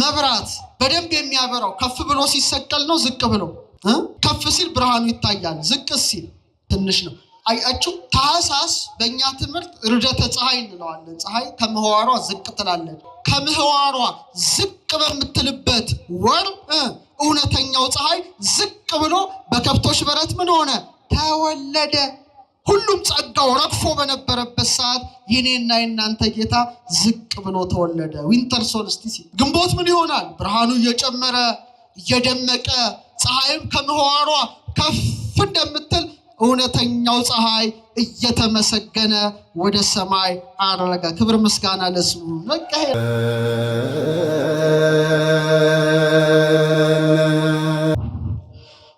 መብራት በደንብ የሚያበራው ከፍ ብሎ ሲሰቀል ነው ዝቅ ብሎ? ከፍ ሲል ብርሃኑ ይታያል፣ ዝቅ ሲል ትንሽ ነው። አያችሁ ታኅሳስ በእኛ ትምህርት ርደተ ፀሐይ እንለዋለን። ፀሐይ ከምህዋሯ ዝቅ ትላለች። ከምህዋሯ ዝቅ በምትልበት ወር እውነተኛው ፀሐይ ዝቅ ብሎ በከብቶች በረት ምን ሆነ? ተወለደ። ሁሉም ጸጋው ረግፎ በነበረበት ሰዓት የኔና የናንተ ጌታ ዝቅ ብሎ ተወለደ። ዊንተር ሶልስቲስ ግንቦት ምን ይሆናል? ብርሃኑ እየጨመረ እየደመቀ ፀሐይም ከምህዋሯ ከፍ እንደምትል እውነተኛው ፀሐይ እየተመሰገነ ወደ ሰማይ አረገ። ክብር ምስጋና ለስሙ።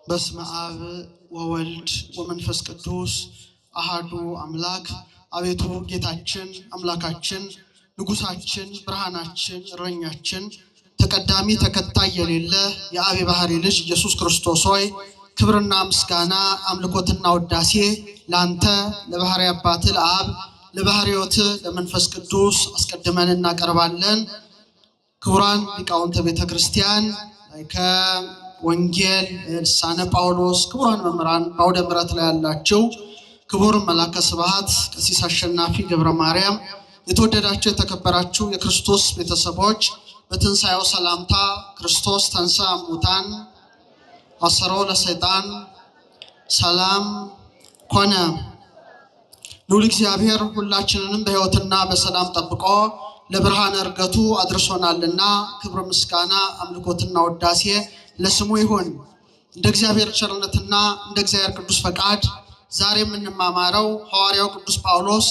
በስመ አብ ወወልድ ወመንፈስ ቅዱስ አሃዱ አምላክ። አቤቱ ጌታችን አምላካችን ንጉሳችን ብርሃናችን እረኛችን ተቀዳሚ ተከታይ የሌለ የአብ ባህሪ ልጅ ኢየሱስ ክርስቶስ ሆይ ክብርና ምስጋና አምልኮትና ውዳሴ ላንተ ለባህሪ አባት ለአብ ለባህሪ ሕይወት ለመንፈስ ቅዱስ አስቀድመን እናቀርባለን። ክቡራን ሊቃውንተ ቤተ ክርስቲያን ከወንጌል ልሳነ ጳውሎስ ክቡራን መምህራን በአውደ ምሕረት ላይ ያላችሁ ክቡር መላከ ስብሐት ቀሲስ አሸናፊ ገብረ ማርያም፣ የተወደዳችሁ የተከበራችሁ የክርስቶስ ቤተሰቦች በትንሣኤው ሰላምታ ክርስቶስ ተንሥአ እሙታን አሰሮ ለሰይጣን ሰላም ኮነ። ልዑል እግዚአብሔር ሁላችንንም በሕይወትና በሰላም ጠብቆ ለብርሃነ ዕርገቱ አድርሶናልና ክብር ምስጋና አምልኮትና ውዳሴ ለስሙ ይሁን። እንደ እግዚአብሔር ቸርነትና እንደ እግዚአብሔር ቅዱስ ፈቃድ ዛሬ የምንማማረው ሐዋርያው ቅዱስ ጳውሎስ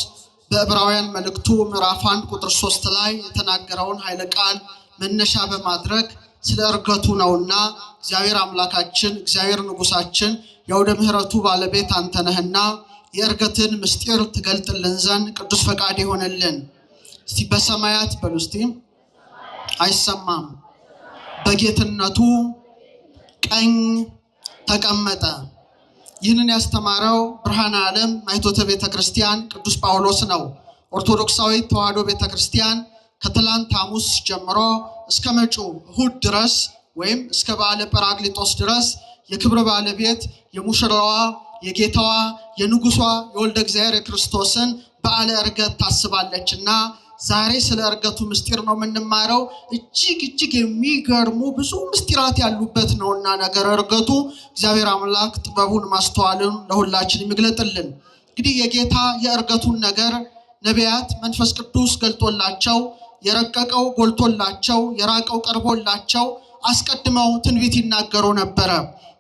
በዕብራውያን መልእክቱ ምዕራፍ 1 ቁጥር 3 ላይ የተናገረውን ኃይለ ቃል መነሻ በማድረግ ስለ ዕርገቱ ነውና እግዚአብሔር አምላካችን እግዚአብሔር ንጉሳችን የአውደ ምሕረቱ ባለቤት አንተ ነህና የዕርገትን ምስጢር ትገልጥልን ዘንድ ቅዱስ ፈቃድ ይሆንልን። እስቲ በሰማያት በሉ እስቲ። አይሰማም። በጌትነቱ ቀኝ ተቀመጠ። ይህንን ያስተማረው ብርሃነ ዓለም ማይቶተ ቤተ ክርስቲያን ቅዱስ ጳውሎስ ነው። ኦርቶዶክሳዊት ተዋሕዶ ቤተ ክርስቲያን ከትላንት ሐሙስ ጀምሮ እስከ መጪው እሑድ ድረስ ወይም እስከ በዓለ ጰራቅሊጦስ ድረስ የክብረ ባለቤት የሙሽራዋ የጌታዋ የንጉሷ የወልደ እግዚአብሔር የክርስቶስን በዓለ ዕርገት ታስባለችና ዛሬ ስለ ዕርገቱ ምስጢር ነው የምንማረው። እጅግ የሚገርሙ ብዙ ምስጢራት ያሉበት ነውና ነገር ዕርገቱ እግዚአብሔር አምላክ ጥበቡን ማስተዋልን ለሁላችን ይግለጥልን። እንግዲህ የጌታ የዕርገቱን ነገር ነቢያት መንፈስ ቅዱስ ገልጦላቸው የረቀቀው ጎልቶላቸው የራቀው ቀርቦላቸው አስቀድመው ትንቢት ይናገሩ ነበረ።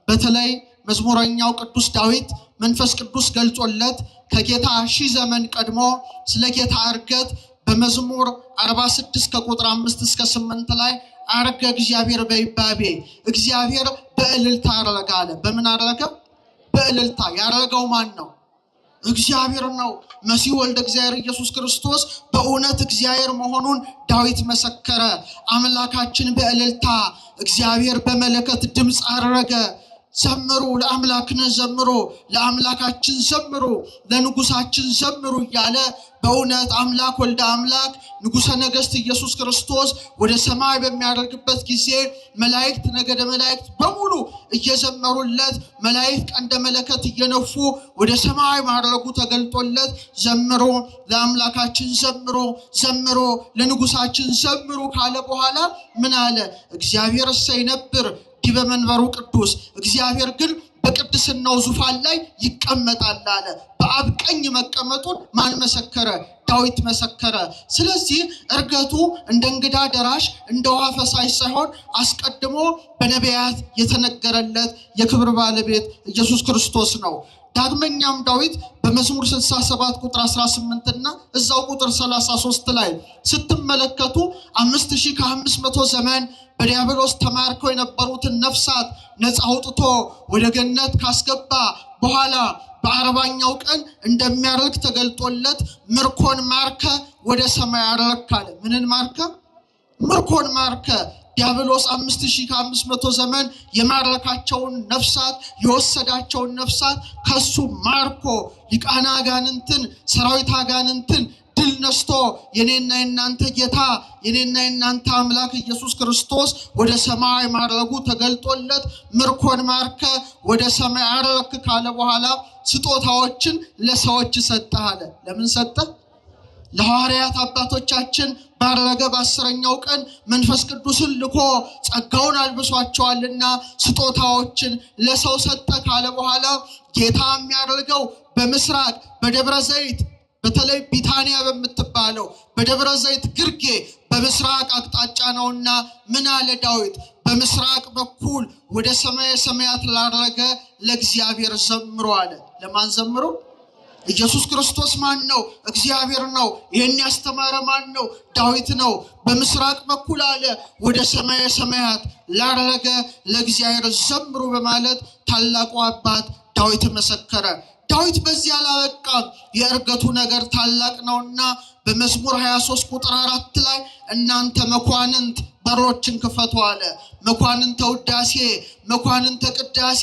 በተለይ መዝሙረኛው ቅዱስ ዳዊት መንፈስ ቅዱስ ገልጾለት ከጌታ 1000 ዘመን ቀድሞ ስለ ጌታ ዕርገት በመዝሙር 46 ከቁጥር 5 እስከ 8 ላይ አረገ እግዚአብሔር በይባቤ እግዚአብሔር በእልልታ አረገ አለ። በምን አረገ? በእልልታ። ያረገው ማን ነው? እግዚአብሔር ነው። መሲህ ወልደ እግዚአብሔር ኢየሱስ ክርስቶስ በእውነት እግዚአብሔር መሆኑን ዳዊት መሰከረ። አምላካችን በእልልታ እግዚአብሔር በመለከት ድምፅ አረገ። ዘምሩ ለአምላክነ ዘምሩ፣ ለአምላካችን ዘምሩ፣ ለንጉሳችን ዘምሩ እያለ በእውነት አምላክ ወልደ አምላክ ንጉሠ ነገሥት ኢየሱስ ክርስቶስ ወደ ሰማይ በሚያደርግበት ጊዜ መላእክት ነገደ መላእክት በሙሉ እየዘመሩለት መላእክት ቀንደ መለከት እየነፉ ወደ ሰማይ ማድረጉ ተገልጦለት ዘምሩ ለአምላካችን ዘምሩ፣ ዘምሩ ለንጉሳችን ዘምሩ ካለ በኋላ ምን አለ? እግዚአብሔር ይነብር ዲበ መንበሩ ቅዱስ፣ እግዚአብሔር ግን በቅድስናው ዙፋን ላይ ይቀመጣል አለ። በአብ ቀኝ መቀመጡን ማን መሰከረ? ዳዊት መሰከረ። ስለዚህ ዕርገቱ እንደ እንግዳ ደራሽ እንደ ውሃ ፈሳሽ ሳይሆን አስቀድሞ በነቢያት የተነገረለት የክብር ባለቤት ኢየሱስ ክርስቶስ ነው። ዳግመኛም ዳዊት በመዝሙር 67 ቁጥር 18 እና እዛው ቁጥር 33 ላይ ስትመለከቱ 5500 ዘመን በዲያብሎስ ተማርከው የነበሩትን ነፍሳት ነፃ አውጥቶ ወደ ገነት ካስገባ በኋላ በ40ኛው ቀን እንደሚያርግ ተገልጦለት ምርኮን ማርከ ወደ ሰማይ አረገ አለ። ምንን ማርከ? ምርኮን ማርከ። ዲያብሎስ 5500 ዘመን የማረካቸውን ነፍሳት የወሰዳቸውን ነፍሳት ከሱ ማርኮ ሊቃና አጋንንትን ሰራዊት አጋንንትን ድል ነስቶ የኔና የናንተ ጌታ የኔና የናንተ አምላክ ኢየሱስ ክርስቶስ ወደ ሰማይ ማረጉ ተገልጦለት ምርኮን ማርከ ወደ ሰማይ አረክ ካለ በኋላ ስጦታዎችን ለሰዎች ሰጠ አለ። ለምን ሰጠ? ለሐዋርያት አባቶቻችን ባረገ በ10ኛው ቀን መንፈስ ቅዱስን ልኮ ጸጋውን አልብሷቸዋልና ስጦታዎችን ለሰው ሰጠ ካለ በኋላ ጌታ የሚያደርገው በምስራቅ በደብረ ዘይት በተለይ ቢታንያ በምትባለው በደብረ ዘይት ግርጌ በምስራቅ አቅጣጫ ነውና ምን አለ ዳዊት? በምስራቅ በኩል ወደ ሰማየ ሰማያት ላረገ ለእግዚአብሔር ዘምሩ አለ። ለማን ዘምሩ? ኢየሱስ ክርስቶስ ማን ነው? እግዚአብሔር ነው። ይሄን ያስተማረ ማን ነው? ዳዊት ነው። በምስራቅ በኩል አለ ወደ ሰማየ ሰማያት ላረገ ለእግዚአብሔር ዘምሩ በማለት ታላቁ አባት ዳዊት መሰከረ። ዳዊት በዚህ አላበቃም። የእርገቱ ነገር ታላቅ ነውና በመዝሙር 23 ቁጥር 4 ላይ እናንተ መኳንንት በሮችን ክፈቱ አለ። መኳንንተ ውዳሴ መኳንንተ ቅዳሴ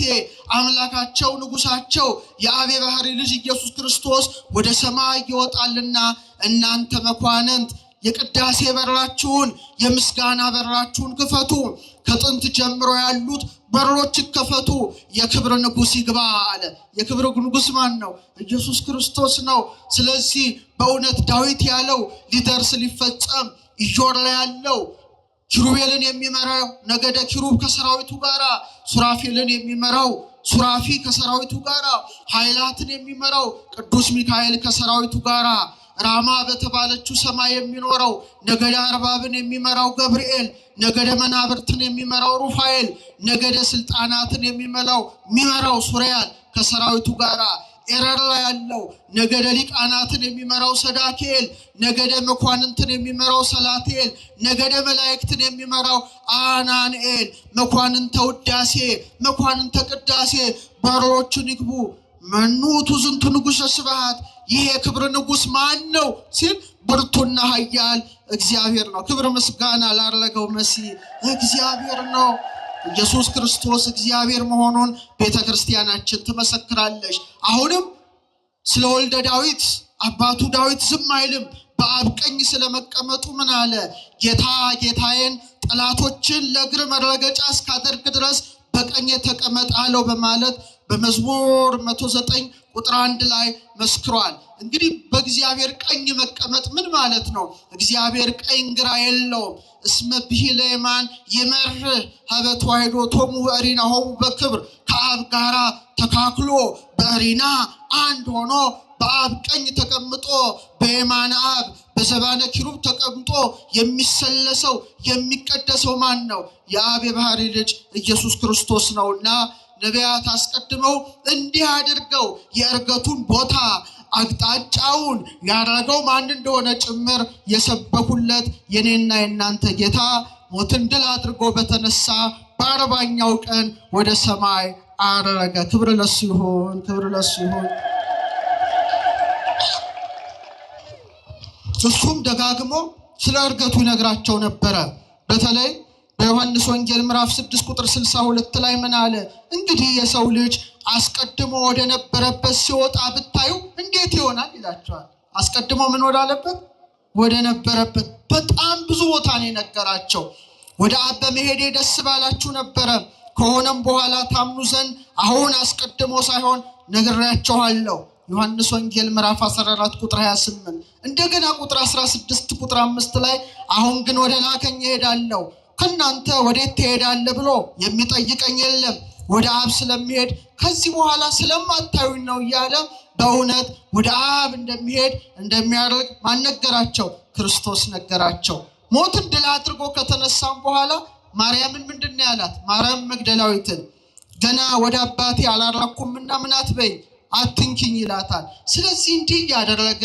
አምላካቸው ንጉሳቸው የአብ የባሕርይ ልጅ ኢየሱስ ክርስቶስ ወደ ሰማይ ይወጣልና እናንተ መኳንንት የቅዳሴ በራችሁን የምስጋና በራችሁን ክፈቱ። ከጥንት ጀምሮ ያሉት በሮች ይከፈቱ፣ የክብር ንጉስ ይግባ አለ። የክብር ንጉስ ማን ነው? ኢየሱስ ክርስቶስ ነው። ስለዚህ በእውነት ዳዊት ያለው ሊደርስ ሊፈጸም ኢዮር ላይ ያለው ኪሩቤልን የሚመራው ነገደ ኪሩብ ከሰራዊቱ ጋራ፣ ሱራፌልን የሚመራው ሱራፊ ከሰራዊቱ ጋራ፣ ኃይላትን የሚመራው ቅዱስ ሚካኤል ከሰራዊቱ ጋራ፣ ራማ በተባለችው ሰማይ የሚኖረው ነገደ አርባብን የሚመራው ገብርኤል፣ ነገደ መናብርትን የሚመራው ሩፋኤል፣ ነገደ ስልጣናትን የሚመራው ሱሪያል ከሰራዊቱ ጋራ፣ ኤረር ላይ ያለው ነገደ ሊቃናትን የሚመራው ሰዳኬል፣ ነገደ መኳንንትን የሚመራው ሰላቴል፣ ነገደ መላእክትን የሚመራው አናንኤል፣ መኳንንተ ውዳሴ መኳንንተ ቅዳሴ በሮቹን ይግቡ። መኑ ዝንቱ ንጉሠ ስብሐት፣ ይሄ የክብር ንጉስ ማን ነው ሲል ብርቱና ኃያል እግዚአብሔር ነው። ክብር ምስጋና ላረገው መሲህ እግዚአብሔር ነው። ኢየሱስ ክርስቶስ እግዚአብሔር መሆኑን ቤተክርስቲያናችን ትመሰክራለች። አሁንም ስለ ወልደ ዳዊት አባቱ ዳዊት ዝም አይልም። በአብ ቀኝ ስለመቀመጡ ምን አለ? ጌታ ጌታዬን ጠላቶችን ለእግር መረገጫ እስካደርግ ድረስ በቀኝ ተቀመጥ አለው በማለት በመዝሙር 109 ቁጥር 1 ላይ መስክሯል። እንግዲህ በእግዚአብሔር ቀኝ መቀመጥ ምን ማለት ነው? እግዚአብሔር ቀኝ ግራ የለውም። እስመ ብሂለ የማን ይመርህ ሀበ ተዋሕዶ ቶሙ በእሪናሆሙ በክብር፣ ከአብ ጋራ ተካክሎ በእሪና አንድ ሆኖ በአብ ቀኝ ተቀምጦ በየማነ አብ በዘባነ ኪሩብ ተቀምጦ የሚሰለሰው የሚቀደሰው ማን ነው? የአብ የባሕርይ ልጅ ኢየሱስ ክርስቶስ ነውና ነቢያት አስቀድመው እንዲህ አድርገው የእርገቱን ቦታ አቅጣጫውን ያደረገው ማን እንደሆነ ጭምር የሰበኩለት የኔና የናንተ ጌታ ሞትን ድል አድርጎ በተነሳ በ40ኛው ቀን ወደ ሰማይ አረገ። ክብር ለሱ ይሁን፣ ክብር ለሱ ይሁን። እሱም ደጋግሞ ስለ እርገቱ ይነግራቸው ነበረ። በተለይ በዮሐንስ ወንጌል ምዕራፍ 6 ቁጥር 62 ላይ ምን አለ? እንግዲህ የሰው ልጅ አስቀድሞ ወደ ነበረበት ሲወጣ ብታዩ እንዴት ይሆናል ይላቸዋል። አስቀድሞ ምን ወዳለበት? ወደ ነበረበት። በጣም ብዙ ቦታ ነው የነገራቸው። ወደ አብ በመሄዴ ደስ ባላችሁ ነበረ፣ ከሆነም በኋላ ታምኑ ዘንድ አሁን አስቀድሞ ሳይሆን ነግሬያችኋለሁ። ዮሐንስ ወንጌል ምዕራፍ 14 ቁጥር 28። እንደገና ቁጥር 16 ቁጥር 5 ላይ አሁን ግን ወደ ላከኝ እሄዳለሁ፣ ከናንተ ወዴት ትሄዳለህ ብሎ የሚጠይቀኝ የለም፣ ወደ አብ ስለሚሄድ ከዚህ በኋላ ስለማታዩኝ ነው እያለ በእውነት ወደ አብ እንደሚሄድ እንደሚያደርግ ማን ነገራቸው? ክርስቶስ ነገራቸው። ሞትን ድል አድርጎ ከተነሳም በኋላ ማርያምን ምንድን ነው ያላት? ማርያም መግደላዊትን ገና ወደ አባቴ አላረኩምና ምን አትበይ አትንኪኝ ይላታል። ስለዚህ እንዲህ ያደረገ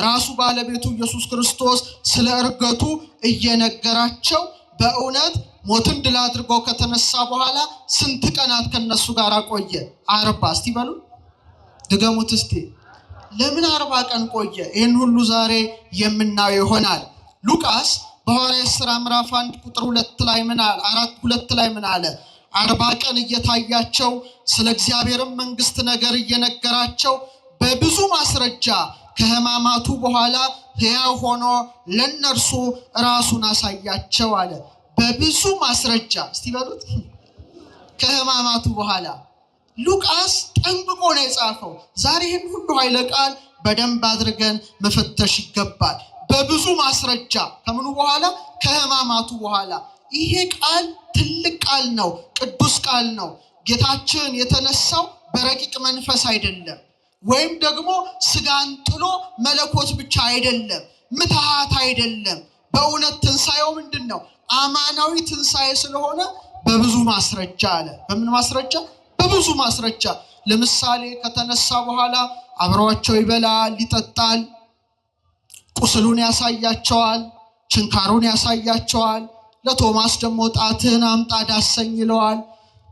ራሱ ባለቤቱ ኢየሱስ ክርስቶስ ስለ እርገቱ እየነገራቸው በእውነት ሞትን ድል አድርጎ ከተነሳ በኋላ ስንት ቀናት ከነሱ ጋር ቆየ? 40። እስቲ በሉ ድገሙት እስቲ። ለምን 40 ቀን ቆየ? ይህን ሁሉ ዛሬ የምናየው ይሆናል። ሉቃስ በሐዋርያት ሥራ ምዕራፍ 1 ቁጥር 2 ላይ ምን አለ? 4:2 ላይ ምን አለ? 40 ቀን እየታያቸው ስለ እግዚአብሔር መንግስት ነገር እየነገራቸው በብዙ ማስረጃ ከሕማማቱ በኋላ ሕያው ሆኖ ለነርሱ ራሱን አሳያቸው አለ። በብዙ ማስረጃ እስቲ በሉት ከሕማማቱ በኋላ ሉቃስ ጠንቅቆ ነው የጻፈው። ዛሬ ይህን ሁሉ ኃይለ ቃል በደንብ አድርገን መፈተሽ ይገባል። በብዙ ማስረጃ ከምኑ በኋላ ከሕማማቱ በኋላ። ይሄ ቃል ትልቅ ቃል ነው፣ ቅዱስ ቃል ነው። ጌታችን የተነሳው በረቂቅ መንፈስ አይደለም፣ ወይም ደግሞ ስጋን ጥሎ መለኮት ብቻ አይደለም፣ ምትሃት አይደለም። በእውነት ትንሣኤው ምንድን ነው? አማናዊ ትንሣኤ ስለሆነ በብዙ ማስረጃ አለ። በምን ማስረጃ? በብዙ ማስረጃ። ለምሳሌ ከተነሳ በኋላ አብሯቸው ይበላል፣ ይጠጣል፣ ቁስሉን ያሳያቸዋል፣ ችንካሩን ያሳያቸዋል። ለቶማስ ደግሞ ጣትህን አምጣ ዳሰኝ ይለዋል።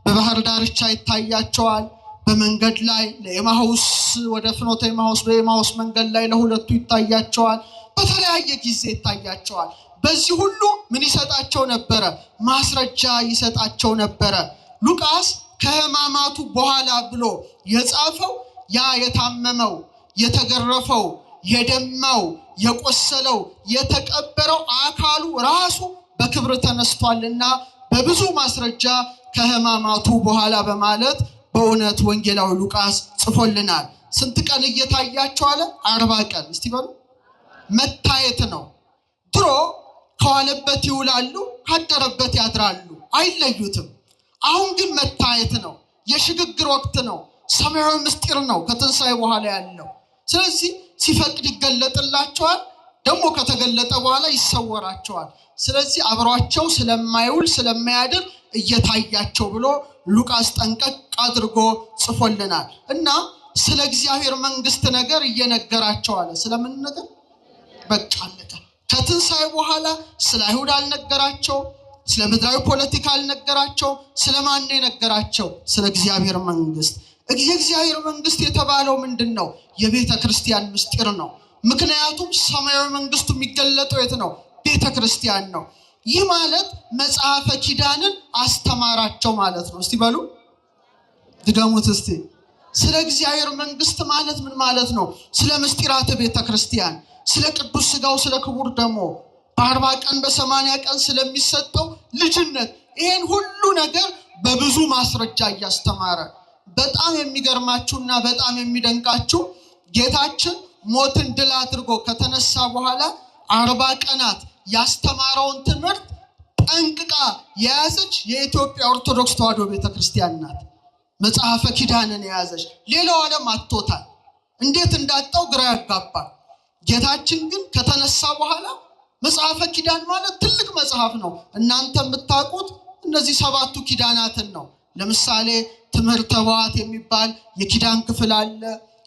በባህር ዳርቻ ይታያቸዋል። በመንገድ ላይ ለኤማሁስ ወደ ፍኖተ ኤማሁስ በኤማሁስ መንገድ ላይ ለሁለቱ ይታያቸዋል። በተለያየ ጊዜ ይታያቸዋል። በዚህ ሁሉ ምን ይሰጣቸው ነበረ? ማስረጃ ይሰጣቸው ነበረ። ሉቃስ ከሕማማቱ በኋላ ብሎ የጻፈው ያ የታመመው፣ የተገረፈው፣ የደማው፣ የቆሰለው፣ የተቀበረው አካሉ ራሱ በክብር ተነስቷልና በብዙ ማስረጃ ከሕማማቱ በኋላ በማለት በእውነት ወንጌላዊ ሉቃስ ጽፎልናል። ስንት ቀን እየታያቸው አለ? 40 ቀን። እስቲ በሉ መታየት ነው። ድሮ ከዋለበት ይውላሉ፣ ካደረበት ያድራሉ፣ አይለዩትም። አሁን ግን መታየት ነው። የሽግግር ወቅት ነው። ሰማያዊ ምስጢር ነው ከትንሣኤ በኋላ ያለው። ስለዚህ ሲፈቅድ ይገለጥላቸዋል፣ ደግሞ ከተገለጠ በኋላ ይሰወራቸዋል። ስለዚህ አብሯቸው ስለማይውል ስለማያድር እየታያቸው ብሎ ሉቃስ ጠንቀቅ አድርጎ ጽፎልናል። እና ስለ እግዚአብሔር መንግስት ነገር እየነገራቸው አለ። ስለምን ነገር? በቃ አለቀ። ከትንሣኤ በኋላ ስለ አይሁድ አልነገራቸው፣ ስለ ምድራዊ ፖለቲካ አልነገራቸው። ስለማን ነው የነገራቸው? ስለ እግዚአብሔር መንግስት። የእግዚአብሔር መንግስት የተባለው ምንድን ነው? የቤተ ክርስቲያን ምስጢር ነው። ምክንያቱም ሰማያዊ መንግስቱ የሚገለጠው የት ነው? ቤተ ክርስቲያን ነው። ይህ ማለት መጽሐፈ ኪዳንን አስተማራቸው ማለት ነው። እስቲ በሉ ድገሙት እስቲ። ስለ እግዚአብሔር መንግስት ማለት ምን ማለት ነው? ስለ ምስጢራተ ቤተ ክርስቲያን፣ ስለ ቅዱስ ስጋው፣ ስለ ክቡር ደሙ፣ በ40 ቀን በ80 ቀን ስለሚሰጠው ልጅነት፣ ይሄን ሁሉ ነገር በብዙ ማስረጃ እያስተማረ በጣም የሚገርማችሁና በጣም የሚደንቃችሁ ጌታችን ሞትን ድል አድርጎ ከተነሳ በኋላ 40 ቀናት ያስተማረውን ትምህርት ጠንቅቃ የያዘች የኢትዮጵያ ኦርቶዶክስ ተዋሕዶ ቤተክርስቲያን ናት። መጽሐፈ ኪዳንን የያዘች። ሌላው ዓለም አጥቶታል። እንዴት እንዳጣው ግራ ያጋባል። ጌታችን ግን ከተነሳ በኋላ መጽሐፈ ኪዳን ማለት ትልቅ መጽሐፍ ነው። እናንተ የምታውቁት እነዚህ 7ቱ ኪዳናትን ነው። ለምሳሌ ትምህርተ ኅቡዓት የሚባል የኪዳን ክፍል አለ።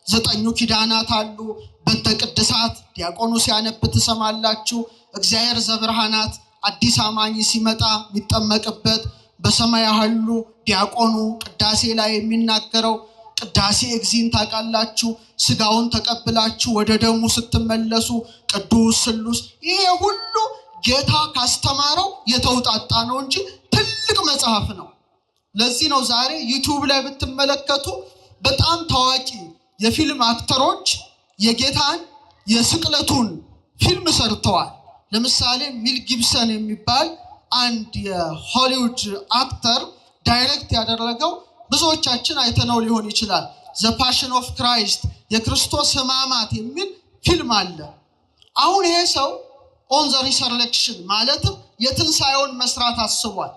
9 ኪዳናት አሉ። በእንተ ቅድሳት ዲያቆኑ ሲያነብ ትሰማላችሁ። እግዚአብሔር ዘብርሃናት አዲስ አማኝ ሲመጣ የሚጠመቅበት፣ በሰማይ ያሉ ዲያቆኑ ቅዳሴ ላይ የሚናገረው ቅዳሴ እግዚእን ታውቃላችሁ። ስጋውን ተቀብላችሁ ወደ ደሙ ስትመለሱ ቅዱስ ስሉስ። ይሄ ሁሉ ጌታ ካስተማረው የተውጣጣ ነው እንጂ ትልቅ መጽሐፍ ነው። ለዚህ ነው ዛሬ ዩቲዩብ ላይ ብትመለከቱ በጣም ታዋቂ የፊልም አክተሮች የጌታን የስቅለቱን ፊልም ሰርተዋል። ለምሳሌ ሚል ጊብሰን የሚባል አንድ የሆሊውድ አክተር ዳይሬክት ያደረገው ብዙዎቻችን አይተነው ሊሆን ይችላል። ዘ ፓሽን ኦፍ ክራይስት፣ የክርስቶስ ሕማማት የሚል ፊልም አለ። አሁን ይሄ ሰው ኦን ዘ ሪሰረክሽን ማለትም የትንሣኤውን መስራት አስቧል።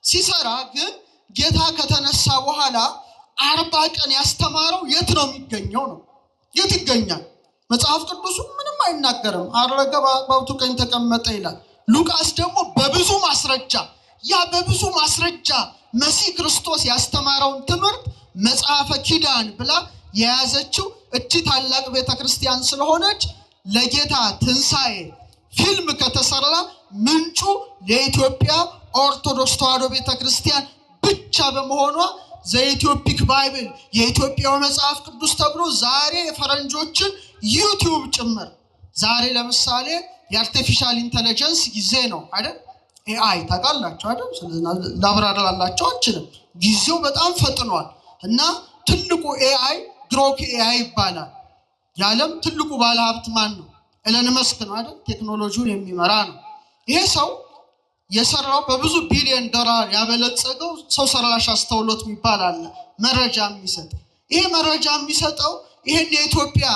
ሲሰራ ግን ጌታ ከተነሳ በኋላ 40 ቀን ያስተማረው የት ነው የሚገኘው ነው? የት ይገኛል? መጽሐፍ ቅዱሱ ምንም አይናገርም። አረገ በአባቱ ቀኝ ተቀመጠ ይላል። ሉቃስ ደግሞ በብዙ ማስረጃ፣ ያ በብዙ ማስረጃ መሲህ ክርስቶስ ያስተማረውን ትምህርት መጽሐፈ ኪዳን ብላ የያዘችው እቺ ታላቅ ቤተክርስቲያን ስለሆነች ለጌታ ትንሣኤ ፊልም ከተሰራ ምንጩ የኢትዮጵያ ኦርቶዶክስ ተዋሕዶ ቤተክርስቲያን ብቻ በመሆኗ ዘኢትዮፒክ ባይብል የኢትዮጵያው መጽሐፍ ቅዱስ ተብሎ ዛሬ የፈረንጆችን ዩቲዩብ ጭምር ዛሬ ለምሳሌ የአርቲፊሻል ኢንተለጀንስ ጊዜ ነው አይደል? ኤአይ ታውቃላችሁ አይደል? ስለዚህ ላብራራላችሁ አልችልም። ጊዜው በጣም ፈጥኗል እና ትልቁ ኤአይ ግሮክ ኤአይ ይባላል። የዓለም ትልቁ ባለሀብት ማን ነው? ኤለን መስክ ነው አይደል? ቴክኖሎጂውን የሚመራ ነው። ይሄ ሰው የሰራው በብዙ ቢሊዮን ዶላር ያበለጸገው ሰው ሰራሽ አስተውሎት የሚባል አለ፣ መረጃ የሚሰጥ። ይሄ መረጃ የሚሰጠው ይሄን የኢትዮጵያ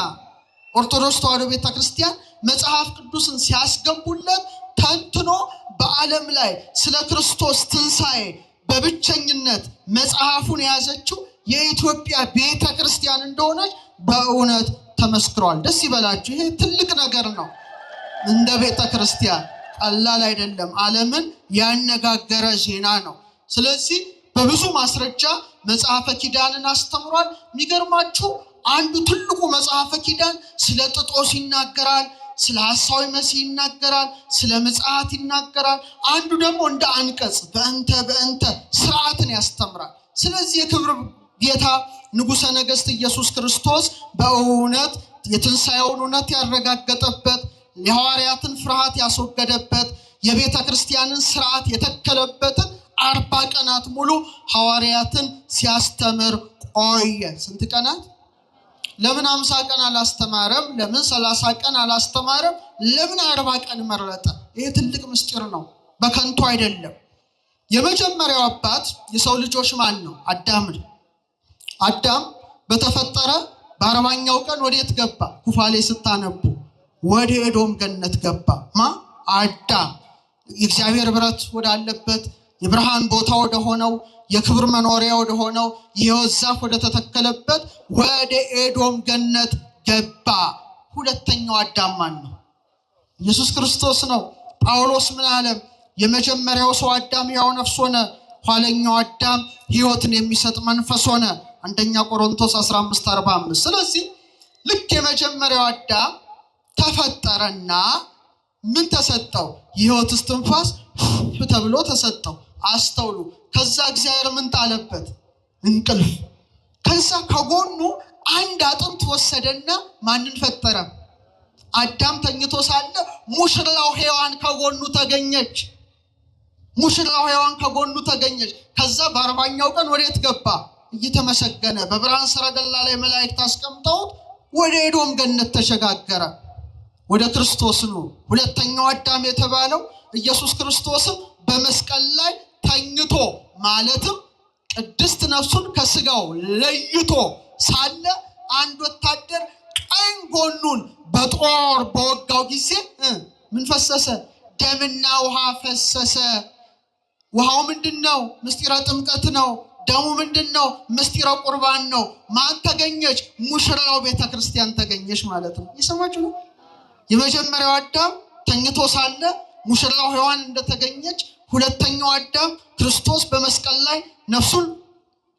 ኦርቶዶክስ ተዋሕዶ ቤተክርስቲያን መጽሐፍ ቅዱስን ሲያስገቡለት ተንትኖ በዓለም ላይ ስለ ክርስቶስ ትንሣኤ በብቸኝነት መጽሐፉን የያዘችው የኢትዮጵያ ቤተክርስቲያን እንደሆነች በእውነት ተመስክሯል። ደስ ይበላችሁ። ይሄ ትልቅ ነገር ነው። እንደ ቤተክርስቲያን ቀላል አይደለም። ዓለምን ያነጋገረ ዜና ነው። ስለዚህ በብዙ ማስረጃ መጽሐፈ ኪዳንን አስተምሯል። የሚገርማችሁ አንዱ ትልቁ መጽሐፈ ኪዳን ስለ ጥጦስ ይናገራል፣ ስለ ሐሳዊ መሲህ ይናገራል፣ ስለ ምጽአት ይናገራል። አንዱ ደግሞ እንደ አንቀጽ በእንተ ስርዓትን ያስተምራል። ስለዚህ የክብር ጌታ ንጉሠ ነገሥት ኢየሱስ ክርስቶስ በእውነት የትንሣኤውን እውነት ያረጋገጠበት፣ የሐዋርያትን ፍርሃት ያስወገደበት፣ የቤተ ክርስቲያንን ስርዓት የተከለበትን 40 ቀናት ሙሉ ሐዋርያትን ሲያስተምር ቆየ። ስንት ቀናት? ለምን 50 ቀን አላስተማረም? ለምን 30 ቀን አላስተማረም? ለምን 40 ቀን መረጠ? ይሄ ትልቅ ምስጢር ነው፣ በከንቱ አይደለም። የመጀመሪያው አባት የሰው ልጆች ማን ነው? አዳም ነው። አዳም በተፈጠረ በ40ኛው ቀን ወዴት ገባ? ኩፋሌ ስታነቡ ወደ ኤዶም ገነት ገባ። አዳም የእግዚአብሔር ብረት ወዳለበት የብርሃን ቦታ ወደ ሆነው የክብር መኖሪያ ወደ ሆነው የሕይወት ዛፍ ወደ ተተከለበት ወደ ኤዶም ገነት ገባ። ሁለተኛው አዳም ማን ነው? ኢየሱስ ክርስቶስ ነው። ጳውሎስ ምን አለ? የመጀመሪያው ሰው አዳም ሕያው ነፍስ ሆነ፣ ኋለኛው አዳም ሕይወትን የሚሰጥ መንፈስ ሆነ። አንደኛ ቆሮንቶስ 15:45። ስለዚህ ልክ የመጀመሪያው አዳም ተፈጠረና ምን ተሰጠው? የሕይወት እስትንፋስ ተብሎ ተሰጠው። አስተውሉ። ከዛ እግዚአብሔር ምን ጣለበት? እንቅልፍ። ከዛ ከጎኑ አንድ አጥንት ወሰደና ማንን ፈጠረ? አዳም ተኝቶ ሳለ ሙሽራው ሔዋን ከጎኑ ተገኘች። ሙሽራው ሔዋን ከጎኑ ተገኘች። ከዛ በ40ኛው ቀን ወዴት ገባ? እየተመሰገነ በብርሃን ሰረገላ ላይ መላእክት አስቀምጠውት ወደ ኤዶም ገነት ተሸጋገረ። ወደ ክርስቶስ ነው። ሁለተኛው አዳም የተባለው ኢየሱስ ክርስቶስም በመስቀል ላይ ተኝቶ ማለትም ቅድስት ነፍሱን ከስጋው ለይቶ ሳለ አንድ ወታደር ቀኝ ጎኑን በጦር በወጋው ጊዜ ምን ፈሰሰ? ደምና ውሃ ፈሰሰ። ውሃው ምንድነው? ምስጢረ ጥምቀት ነው። ደሙ ምንድነው? ምስጢረ ቁርባን ነው። ማን ተገኘች? ሙሽራው ቤተክርስቲያን ተገኘች ማለት ነው። ይሰማችሁ ነው። የመጀመሪያው አዳም ተኝቶ ሳለ ሙሽራው ሔዋን እንደተገኘች፣ ሁለተኛው አዳም ክርስቶስ በመስቀል ላይ ነፍሱን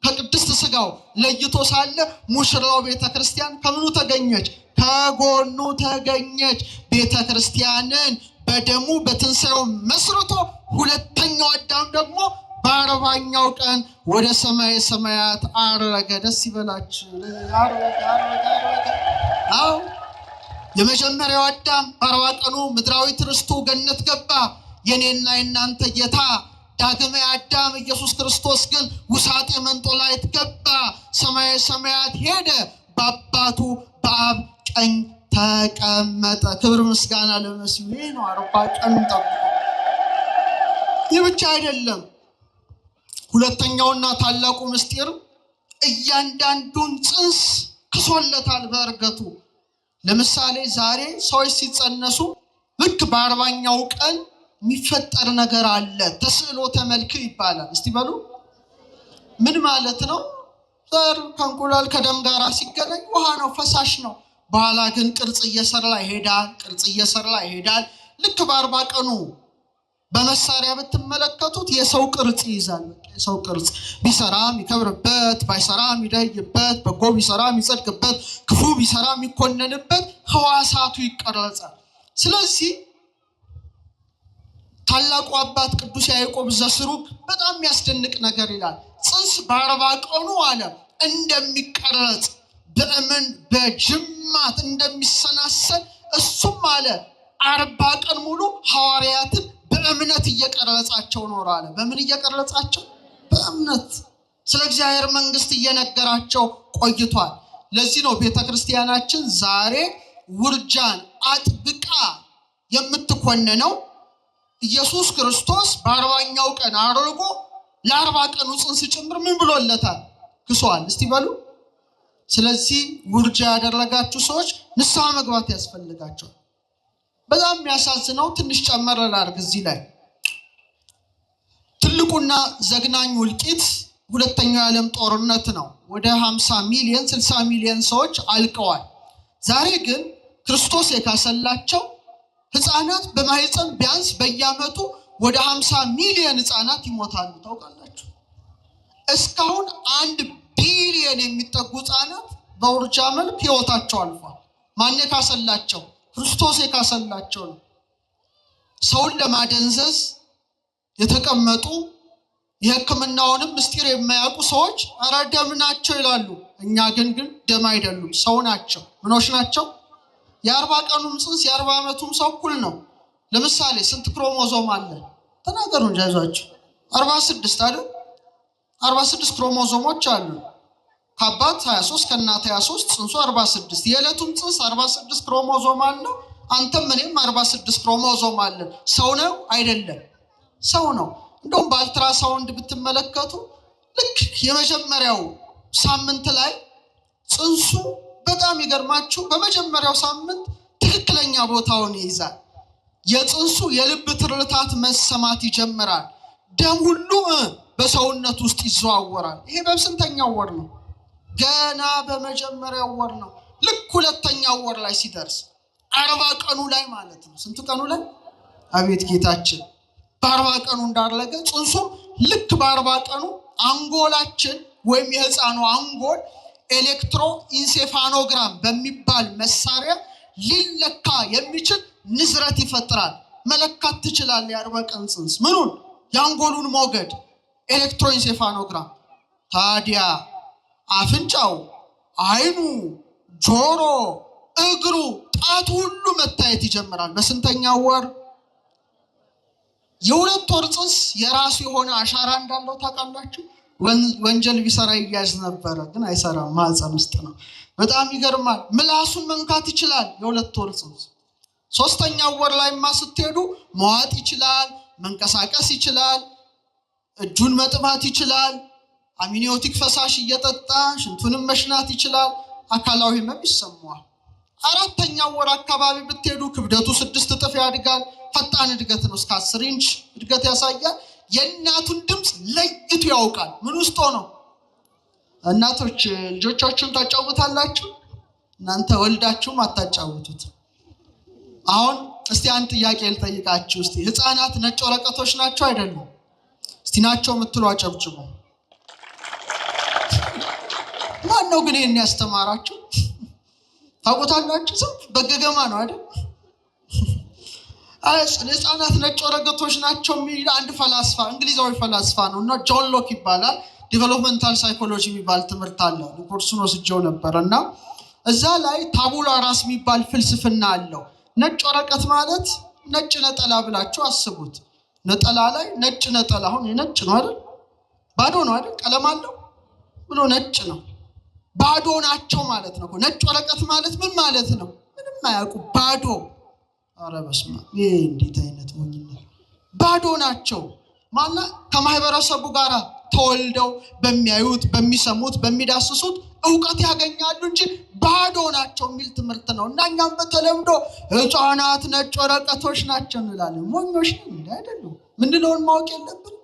ከቅድስት ስጋው ለይቶ ሳለ ሙሽራው ቤተክርስቲያን ከምኑ ተገኘች? ከጎኑ ተገኘች። ቤተክርስቲያንን በደሙ በትንሣኤው መስርቶ ሁለተኛው አዳም ደግሞ በ40ኛው ቀን ወደ ሰማየ ሰማያት አረገ። ደስ ይበላችሁ። አዎ የመጀመሪያው አዳም በ40 ቀኑ ምድራዊት ርስቱ ገነት ገባ። የኔና የናንተ ጌታ ዳግማዊ አዳም ኢየሱስ ክርስቶስ ግን ውሳጤ መንጦላዕት ገባ። ሰማየ ሰማያት ሄደ። በአባቱ በአብ ቀኝ ተቀመጠ። ክብር ምስጋና ለመሲሁ። ይሄ ነው 40 ቀን ጠብቆ። ይህ ብቻ አይደለም። ሁለተኛውና ታላቁ ምስጢር እያንዳንዱን ጽንስ ክሶለታል በእርገቱ። ለምሳሌ ዛሬ ሰዎች ሲጸነሱ ልክ በ40ኛው ቀን የሚፈጠር ነገር አለ። ተስዕሎተ መልክ ይባላል። እስቲ በሉ ምን ማለት ነው? ዘር ከእንቁላል ከደም ጋር ሲገናኝ ውሃ ነው፣ ፈሳሽ ነው። በኋላ ግን ቅርጽ እየሰራ ይሄዳል፣ ቅርጽ እየሰራ ይሄዳል። ልክ በ40 ቀኑ በመሳሪያ ብትመለከቱት የሰው ቅርጽ ይይዛል። የሰው ቅርጽ ቢሰራ የሚከብርበት፣ ባይሰራ የሚደይበት፣ በጎ ቢሰራ የሚጸድቅበት፣ ክፉ ቢሰራ የሚኮነንበት ሕዋሳቱ ይቀረጻል። ስለዚህ ታላቁ አባት ቅዱስ ያዕቆብ ዘስሩግ በጣም የሚያስደንቅ ነገር ይላል። ጽንስ በ40 ቀኑ አለ እንደሚቀረጽ በእምን በጅማት እንደሚሰናሰል እሱም አለ 40 ቀን ሙሉ ሐዋርያትን በእምነት እየቀረጻቸው ኖሯል። በምን እየቀረጻቸው? በእምነት ስለ እግዚአብሔር መንግስት እየነገራቸው ቆይቷል። ለዚህ ነው ቤተክርስቲያናችን ዛሬ ውርጃን አጥብቃ የምትኮነነው። ኢየሱስ ክርስቶስ በ40ኛው ቀን አርጎ ለ40 ቀኑ ጽንስ ጭምር ምን ብሎለታል? ክሷል። እስቲ በሉ። ስለዚህ ውርጃ ያደረጋችሁ ሰዎች ንስሐ መግባት ያስፈልጋቸዋል። በጣም የሚያሳዝነው ትንሽ ጨመረ ላድርግ እዚህ ላይ ትልቁና ዘግናኝ ውልቂት ሁለተኛው የዓለም ጦርነት ነው። ወደ 50 ሚሊዮን 60 ሚሊዮን ሰዎች አልቀዋል። ዛሬ ግን ክርስቶስ የካሰላቸው ህፃናት በማህፀን ቢያንስ በየዓመቱ ወደ 50 ሚሊዮን ህፃናት ይሞታሉ። ታውቃላችሁ? እስካሁን 1 ቢሊዮን የሚጠጉ ህፃናት በውርጃ መልክ ህይወታቸው አልፏል። ማን የካሰላቸው? ክርስቶስ የካሰላቸው ነው። ሰውን ለማደንዘዝ የተቀመጡ የህክምናውንም ምስጢር የማያውቁ ሰዎች አረ ደም ናቸው ይላሉ። እኛ ግን ደም አይደሉም፣ ሰው ናቸው። ምኖች ናቸው? የ40 ቀኑም ጽንስ የ40 ዓመቱም ሰው እኩል ነው። ለምሳሌ ስንት ክሮሞዞም አለ? ተናገሩ እንጂ አይዟችሁ። 46 አይደል? 46 ክሮሞዞሞች አሉ። ከአባት 23 ከእናት 23 ጽንሱ 46። የዕለቱም ጽንስ 46 ክሮሞዞም አለው። አንተም እኔም 46 ክሮሞዞም አለን። ሰው ነው አይደለም? ሰው ነው። እንደውም በአልትራሳውንድ ብትመለከቱ ልክ የመጀመሪያው ሳምንት ላይ ጽንሱ በጣም ይገርማችሁ በመጀመሪያው ሳምንት ትክክለኛ ቦታውን ይይዛል። የጽንሱ የልብ ትርታት መሰማት ይጀምራል። ደም ሁሉ በሰውነት ውስጥ ይዘዋወራል። ይሄ በስንተኛው ወር ነው? ገና በመጀመሪያው ወር ነው። ልክ ሁለተኛው ወር ላይ ሲደርስ 40 ቀኑ ላይ ማለት ነው። ስንቱ ቀኑ ላይ? አቤት ጌታችን! በ40 ቀኑ እንዳረገ ጽንሱ ልክ በ40 ቀኑ አንጎላችን ወይም የህፃኑ አንጎል ኤሌክትሮኢንሴፋኖግራም በሚባል መሳሪያ ሊለካ የሚችል ንዝረት ይፈጥራል። መለካት ትችላል። የ40 ቀን ጽንስ ምኑን? የአንጎሉን ሞገድ ኤሌክትሮኢንሴፋኖግራም። ታዲያ አፍንጫው፣ አይኑ፣ ጆሮ፣ እግሩ፣ ጣቱ ሁሉ መታየት ይጀምራል። በስንተኛው ወር? የ2 ወር ጽንስ የራሱ የሆነ አሻራ እንዳለው ታውቃላችሁ? ወንጀል ቢሰራ ይያዝ ነበረ፣ ግን አይሰራም። ማህፀን ውስጥ ነው። በጣም ይገርማል። ምላሱን መንካት ይችላል። የ2 ወር ጽንስ 3ኛው ወር ላይማ ስትሄዱ መዋጥ ይችላል፣ መንቀሳቀስ ይችላል፣ እጁን መጥባት ይችላል፣ አሚኒዮቲክ ፈሳሽ እየጠጣ ሽንቱንም መሽናት ይችላል። አካላዊ ህመም ይሰማዋል። 4ኛው ወር አካባቢ ብትሄዱ ክብደቱ 6 እጥፍ ያድጋል። ፈጣን እድገት ነው። እስከ 10 ኢንች እድገት ያሳያል። የእናቱን ድምፅ ለይቶ ያውቃል። ምን ውስጥ ሆነው? እናቶች ልጆቻችሁን ታጫውታላችሁ? እናንተ ወልዳችሁም አታጫውቱት። አሁን እስቲ አንድ ጥያቄ ልጠይቃችሁ። እስቲ ህፃናት ነጭ ወረቀቶች ናቸው አይደሉም? እስቲ ናቸው የምትሉ አጨብጭቡ። ማን ነው ግን ይሄን ያስተማራችሁ? ታውቁታላችሁ? ዝም በገገማ ነው አይደል? ህፃናት ነጭ ወረቀቶች ናቸው የሚል አንድ ፈላስፋ፣ እንግሊዛዊ ፈላስፋ ነው እና ጆን ሎክ ይባላል። ዲቨሎፕመንታል ሳይኮሎጂ የሚባል ትምህርት አለ። ኮርሱን ወስጄው ነበር እና እዛ ላይ ታቡላ ራስ የሚባል ፍልስፍና አለው። ነጭ ወረቀት ማለት ነጭ ነጠላ ብላችሁ አስቡት። ነጠላ ላይ ነጭ ነጠላ፣ አሁን ነጭ ነው አይደል? ባዶ ነው አይደል? ቀለም አለው ብሎ ነጭ ነው። ባዶ ናቸው ማለት ነው። ነጭ ወረቀት ማለት ምን ማለት ነው? ምንም አያውቁ፣ ባዶ። ኧረ በስመ አብ! ይሄ እንዴት አይነት ሞኝነት! ባዶ ናቸው ማለት ከማህበረሰቡ ጋር ተወልደው በሚያዩት፣ በሚሰሙት፣ በሚዳስሱት እውቀት ያገኛሉ እንጂ ባዶ ናቸው የሚል ትምህርት ነው። እና እኛም በተለምዶ ህፃናት ነጭ ወረቀቶች ናቸው እንላለን። ሞኞች ነን አይደለም? ምንድነውን ማወቅ የለብን?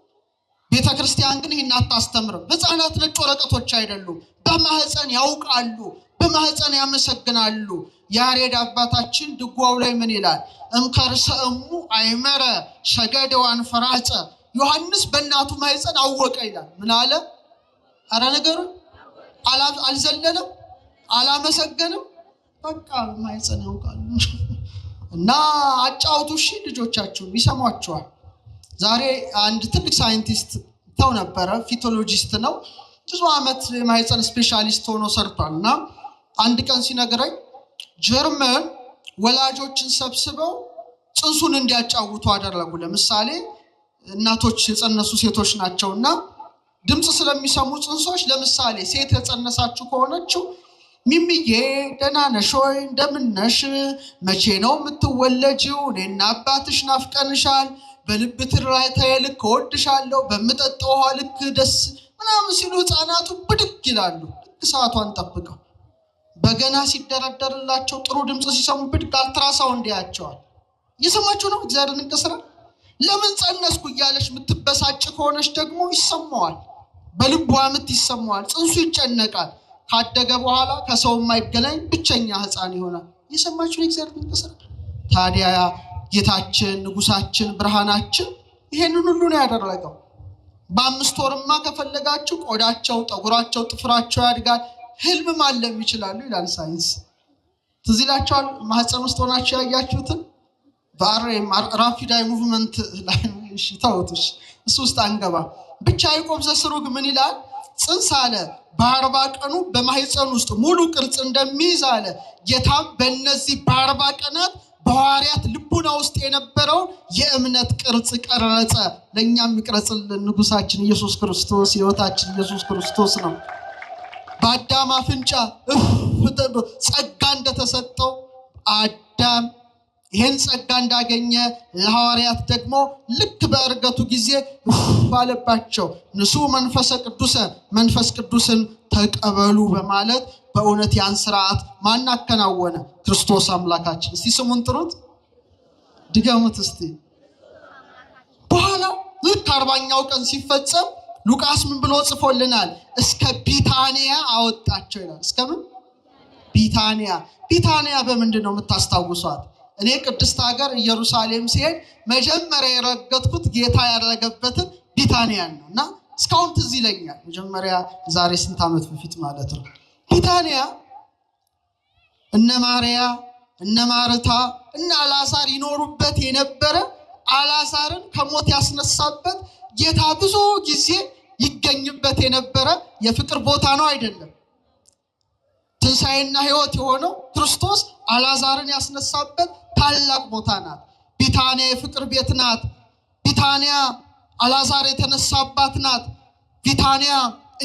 ቤተክርስቲያን ግን ይህን አታስተምርም። ህፃናት ነጭ ወረቀቶች አይደሉም። በማህፀን ያውቃሉ፣ በማህፀን ያመሰግናሉ። ያሬድ አባታችን ድጓው ላይ ምን ይላል? እንከርሰ እሙ አይመረ ሰገደዋን ፈራጸ። ዮሐንስ በእናቱ ማህፀን አወቀ ይላል። ምን አለ? አረ ነገሩ አልዘለለም፣ አላመሰገንም። በቃ ማህፀን ያውቃሉ። እና አጫውቱ እሺ፣ ልጆቻችሁን ይሰሟቸዋል። ዛሬ አንድ ትልቅ ሳይንቲስት ተው ነበረ፣ ፊቶሎጂስት ነው። ብዙ ዓመት የማህፀን ስፔሻሊስት ሆኖ ሰርቷል። እና አንድ ቀን ሲነግረኝ ጀርመን ወላጆችን ሰብስበው ጽንሱን እንዲያጫውቱ አደረጉ። ለምሳሌ እናቶች የጸነሱ ሴቶች ናቸውና ድምጽ ስለሚሰሙ ጽንሶች፣ ለምሳሌ ሴት የጸነሳችሁ ከሆነችው ሚሚዬ ደህና ነሽ ወይ እንደምን ነሽ መቼ ነው የምትወለጂው እኔና አባትሽ ናፍቀንሻል በልብ ትራታዬ ልክ እወድሻለሁ በምጠጣው ውሃ ልክ ደስ ምናምን ሲሉ ህፃናቱ ብድግ ይላሉ ልክ ሰዓቷን ጠብቀው በገና ሲደረደርላቸው ጥሩ ድምጽ ሲሰሙ ብድግ አልትራሳውንድ ያያቸዋል እየሰማችሁ ነው እግዚአብሔርን እንቀስራ ለምን ጸነስኩ እያለሽ የምትበሳጭ ከሆነሽ ደግሞ ይሰማዋል በልቧ ምት ይሰማዋል ጽንሱ ይጨነቃል ካደገ በኋላ ከሰው የማይገናኝ ብቸኛ ህፃን ይሆናል እየሰማችሁ ነው እግዚአብሔርን እንቀስራ ታዲያ ጌታችን ንጉሳችን ብርሃናችን ይሄንን ሁሉ ነው ያደረገው በ5 ወርማ ከፈለጋችሁ ቆዳቸው ጠጉራቸው ጥፍራቸው ያድጋል ህልም ማለም ይችላሉ ይላል ሳይንስ ትዝላችኋል ማህፀን ውስጥ ሆናችሁ ያያችሁትን ባሬም ራፒድ አይ ሙቭመንት ላይ እሺ ታውቱሽ እሱ ውስጥ አንገባ ብቻ ያዕቆብ ዘስሩግ ምን ይላል ጽንስ አለ በ40 ቀኑ በማህፀን ውስጥ ሙሉ ቅርጽ እንደሚይዝ አለ ጌታም በእነዚህ በ40 ቀናት በሐዋርያት ልቡና ውስጥ የነበረው የእምነት ቅርጽ ቀረጸ ለኛም ይቅረጽልን ንጉሳችን ኢየሱስ ክርስቶስ ሕይወታችን ኢየሱስ ክርስቶስ ነው በአዳም አፍንጫ ጸጋ እንደተሰጠው አዳም ይሄን ጸጋ እንዳገኘ ለሐዋርያት ደግሞ ልክ በእርገቱ ጊዜ ባለባቸው ንሱ መንፈስ ቅዱስን ተቀበሉ በማለት በእውነት ያን ሥርዓት ማን አከናወነ ክርስቶስ አምላካችን እስቲ ስሙን ጥሩት ድገሙት እስቲ በኋላ ልክ 40ኛው ቀን ሲፈጸም ሉቃስ ምን ብሎ ጽፎልናል እስከ ቢታንያ አወጣቸው ይላል እስከምን ቢታንያ በምንድን ነው የምታስታውሷት እኔ ቅድስት ሀገር ኢየሩሳሌም ሲሄድ መጀመሪያ የረገጥኩት ጌታ ያረገበትን ቢታንያን ነውና እስካሁን ትዝ ይለኛል መጀመሪያ ዛሬ ስንት ዓመት በፊት ማለት ነው ቢታንያ እነ ማርያ እነ ማርታ እነ አልዓዛር ይኖሩበት የነበረ አልዓዛርን ከሞት ያስነሳበት ጌታ ብዙ ጊዜ ይገኝበት የነበረ የፍቅር ቦታ ነው አይደለም ትንሣኤና ሕይወት የሆነው ክርስቶስ አልዓዛርን ያስነሳበት ታላቅ ቦታ ናት ቢታንያ የፍቅር ቤት ናት ቢታንያ አልዓዛር የተነሳባት ናት ቢታንያ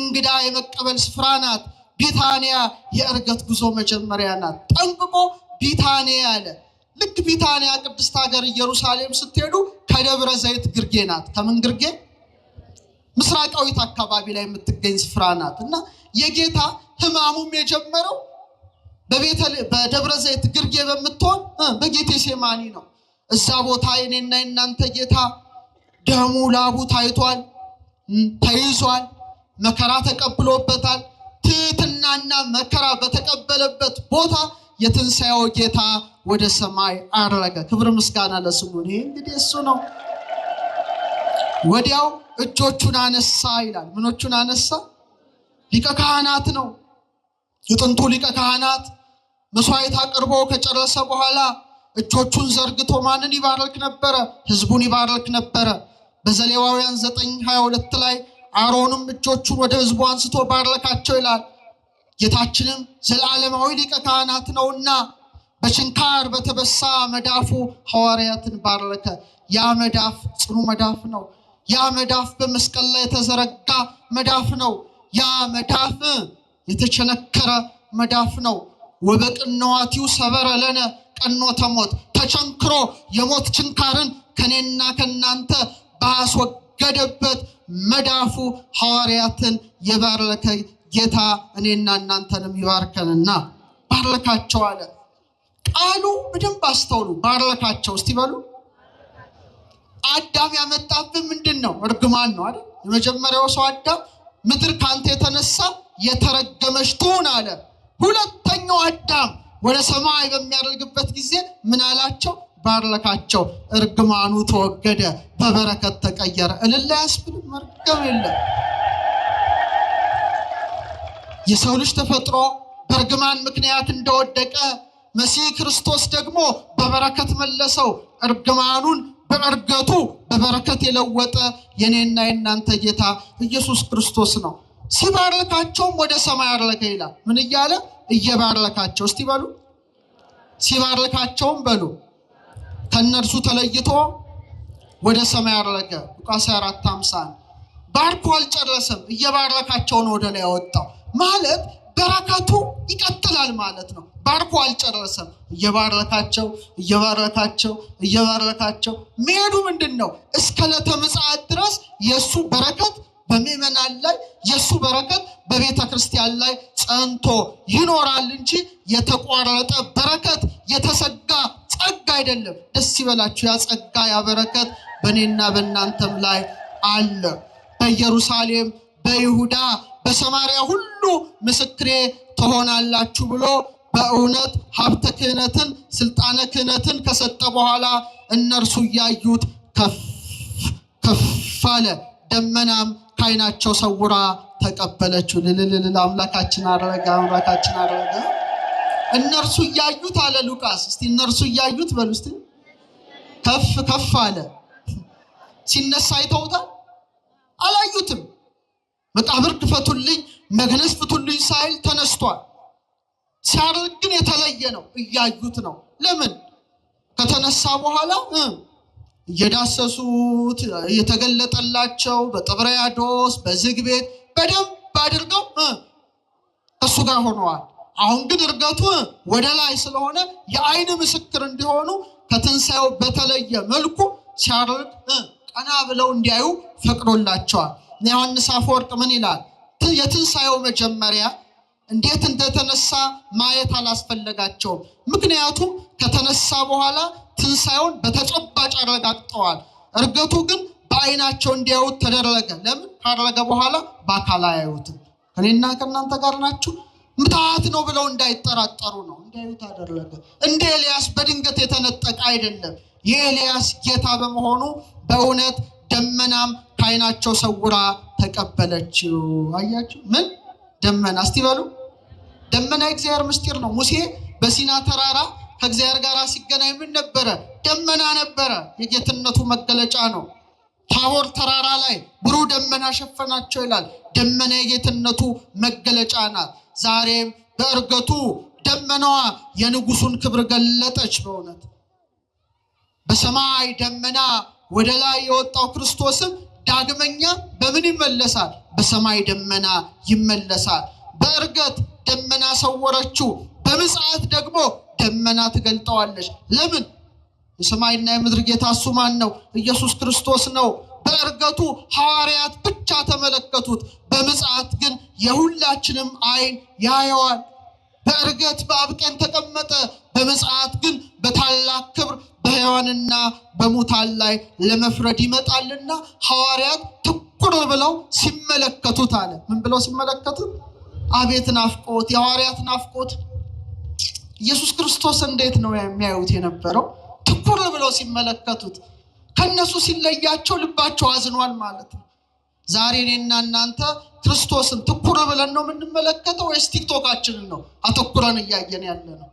እንግዳ የመቀበል ስፍራ ናት ቢታንያ የእርገት ጉዞ መጀመሪያ ናት ጠንቅቆ ቢታንያ ያለ ልክ ቢታንያ ቅድስት ሀገር ኢየሩሳሌም ስትሄዱ ከደብረ ዘይት ግርጌ ናት ከምን ግርጌ ምስራቃዊት አካባቢ ላይ የምትገኝ ስፍራ ናት እና የጌታ ህማሙም የጀመረው በደብረ ዘይት ግርጌ በመጥቶን በጌቴሴማኒ ነው እዛ ቦታ የኔና የናንተ ጌታ ደሙ ላቡ ታይቷል ተይዟል መከራ ተቀብሎበታል ትህትናና መከራ በተቀበለበት ቦታ የትንሣኤው ጌታ ወደ ሰማይ አረገ ክብር ምስጋና ለስሙ ይሄ እንግዲህ እሱ ነው ወዲያው እጆቹን አነሳ ይላል ምኖቹን አነሳ ሊቀ ካህናት ነው የጥንቱ ሊቀ ካህናት መስዋዕት አቅርቦ ከጨረሰ በኋላ እጆቹን ዘርግቶ ማንን ይባርክ ነበር ህዝቡን ይባርክ ነበር በዘሌዋውያን 9:22 ላይ አሮንም እጆቹን ወደ ህዝቡ አንስቶ ባረካቸው ይላል ጌታችንም ዘላለማዊ ሊቀ ካህናት ነውና በችንካር በተበሳ መዳፉ ሐዋርያትን ባረከ ያ መዳፍ ጽኑ መዳፍ ነው ያ መዳፍ በመስቀል ላይ የተዘረጋ መዳፍ ነው ያ መዳፍ የተቸነከረ መዳፍ ነው ወበቅንዋቲው ሰበረ ለነ ቀኖተ ሞት ተቸንክሮ የሞት ችንካርን ከኔና ከናንተ ባስወገደበት መዳፉ ሐዋርያትን የባረከ ጌታ እኔና እናንተንም ይባርከንና ባረካቸው አለ ቃሉ በደንብ አስተውሉ ባረካቸው እስቲ በሉ አዳም ያመጣብን ምንድነው እርግማን ነው አይደል የመጀመሪያው ሰው አዳም ምድር ካንተ የተነሳ የተረገመች ትሁን አለ ሁለተኛው አዳም ወደ ሰማይ በሚያርግበት ጊዜ ምን አላቸው ባረካቸው እርግማኑ ተወገደ በበረከት ተቀየረ እልል ያስብል መርገም የለም የሰው ልጅ ተፈጥሮ በእርግማን ምክንያት እንደወደቀ መሲህ ክርስቶስ ደግሞ በበረከት መለሰው እርግማኑን በእርገቱ በበረከት የለወጠ የኔና የናንተ ጌታ ኢየሱስ ክርስቶስ ነው ሲባርካቸውም ወደ ሰማይ አረገ ይላል ምን እያለ እየባረካቸው እስቲ በሉ ሲባርካቸውም በሉ ከነርሱ ተለይቶ ወደ ሰማይ አረገ ሉቃስ 4:50 ባርኮ አልጨረሰም እየባረካቸው ነው ወደ ላይ ያወጣው ማለት በረከቱ ይቀጥላል ማለት ነው። ባርኮ አልጨረሰም። እየባረካቸው መሄዱ ምንድነው? እስከ ዕለተ ምጽአት ድረስ የሱ በረከት በምእመናን ላይ የሱ በረከት በቤተ ክርስቲያን ላይ ጸንቶ ይኖራል እንጂ የተቋረጠ በረከት የተሰጋ ጸጋ አይደለም። ደስ ይበላችሁ። ያ ጸጋ ያ በረከት በእኔና በእናንተም ላይ አለ። በኢየሩሳሌም በይሁዳ በሰማርያ ሁሉ ምስክሬ ትሆናላችሁ ብሎ በእውነት ሀብተ ክህነትን ስልጣነ ክህነትን ከሰጠ በኋላ እነርሱ እያዩት ከፍ አለ። ደመናም ከዓይናቸው ሰውራ ተቀበለችው። ልልልል አምላካችን አረጋ። እነርሱ እያዩት አለ ሉቃስ። እስቲ እነርሱ እያዩት በሉ እስቲ። ከፍ አለ። ሲነሳ አይተውታል? አላዩትም። መቃብር ክፈቱልኝ መግነዝ ፍቱልኝ ሳይል ተነስቷል። ሲያርግ ግን የተለየ ነው። እያዩት ነው። ለምን? ከተነሳ በኋላ እየዳሰሱት እየተገለጠላቸው በጥብርያዶስ በዝግ ቤት በደንብ አድርገው ከሱ ጋር ሆነዋል። አሁን ግን እርገቱ ወደ ላይ ስለሆነ የዓይን ምስክር እንዲሆኑ ከትንሣኤው በተለየ መልኩ ሲያርግ ቀና ብለው እንዲያዩ ፈቅዶላቸዋል። ዮሐንስ አፈወርቅ ምን ይላል? የትንሣኤው መጀመሪያ እንዴት እንደተነሳ ማየት አላስፈለጋቸውም። ምክንያቱም ከተነሳ በኋላ ትንሣኤውን በተጨባጭ አረጋግጠዋል። እርገቱ ግን በዓይናቸው እንዲያዩት ተደረገ። ለምን? ካረገ በኋላ በአካል አያዩትም። እኔና ከእናንተ ጋር ናችሁ። ምትሃት ነው ብለው እንዳይጠራጠሩ ነው። እንዲያዩት አደረገ። እንደ ኤልያስ በድንገት የተነጠቀ አይደለም። የኤልያስ ጌታ በመሆኑ በእውነት ደመናም ከዓይናቸው ሰውራ ተቀበለችው። አያችሁ? ምን ደመና? እስቲ በሉ። ደመና የእግዚአብሔር ምስጢር ነው። ሙሴ በሲና ተራራ ከእግዚአብሔር ጋር ሲገናኝ ምን ነበረ? ደመና ነበረ። የጌትነቱ መገለጫ ነው። ታቦር ተራራ ላይ ብሩህ ደመና ሸፈናቸው ይላል። ደመና የጌትነቱ መገለጫ ናት። ዛሬም በእርገቱ ደመናዋ የንጉሱን ክብር ገለጠች። በእውነት በሰማይ ደመና ወደ ላይ የወጣው ክርስቶስም ዳግመኛ በምን ይመለሳል? በሰማይ ደመና ይመለሳል። በእርገት ደመና ሰወረችው፣ በምጽአት ደግሞ ደመና ትገልጠዋለች። ለምን? የሰማይና የምድር ጌታ እሱ ማን ነው? ኢየሱስ ክርስቶስ ነው። በእርገቱ ሐዋርያት ብቻ ተመለከቱት፣ በምጽአት ግን የሁላችንም ዓይን ያየዋል። በእርገት በአብ ቀኝ ተቀመጠ፣ በምጽአት ግን በታላቅ ክብር በሕያዋንና በሙታን ላይ ለመፍረድ ይመጣልና ሐዋርያት ትኩር ብለው ሲመለከቱት አለ። ምን ብለው ሲመለከቱት? አቤት ናፍቆት! የሐዋርያት ናፍቆት! ኢየሱስ ክርስቶስ እንዴት ነው የሚያዩት የነበረው? ትኩር ብለው ሲመለከቱት። ከነሱ ሲለያቸው ልባቸው አዝኗል ማለት ነው። ዛሬ እኔና እናንተ ክርስቶስን ትኩር ብለን ነው የምንመለከተው ወይስ ቲክቶካችንን ነው አተኩረን እያየን ያለ ነው?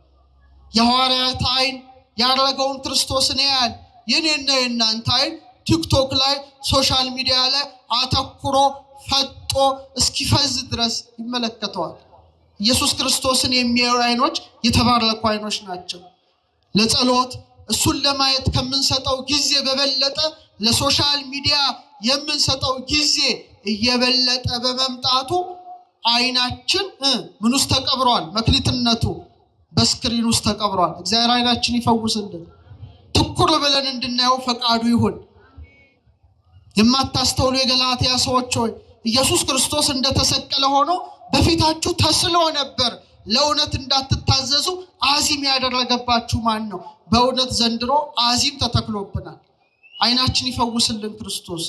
የሐዋርያት ዓይን ያረገውን ክርስቶስን ያያል። የኔና የእናንተ ዓይን ቲክቶክ ላይ ሶሻል ሚዲያ ላይ አተኩሮ ፈጦ እስኪፈዝ ድረስ ይመለከተዋል። ኢየሱስ ክርስቶስን የሚያዩ ዓይኖች የተባረኩ ዓይኖች ናቸው። ለጸሎት እሱን ለማየት ከምንሰጠው ጊዜ በበለጠ ለሶሻል ሚዲያ የምንሰጠው ጊዜ እየበለጠ በመምጣቱ ዓይናችን ምን ውስጥ ተቀብሯል? መክሊትነቱ በስክሪን ውስጥ ተቀብሯል። እግዚአብሔር ዓይናችን ይፈውስልን። ትኩር ብለን እንድናየው ፈቃዱ ይሁን። የማታስተውሉ የገላትያ ሰዎች ሆይ ኢየሱስ ክርስቶስ እንደተሰቀለ ሆኖ በፊታችሁ ተስሎ ነበር። ለእውነት እንዳትታዘዙ አዚም ያደረገባችሁ ማን ነው? በእውነት ዘንድሮ አዚም ተተክሎብናል። ዓይናችን ይፈውስልን ክርስቶስ።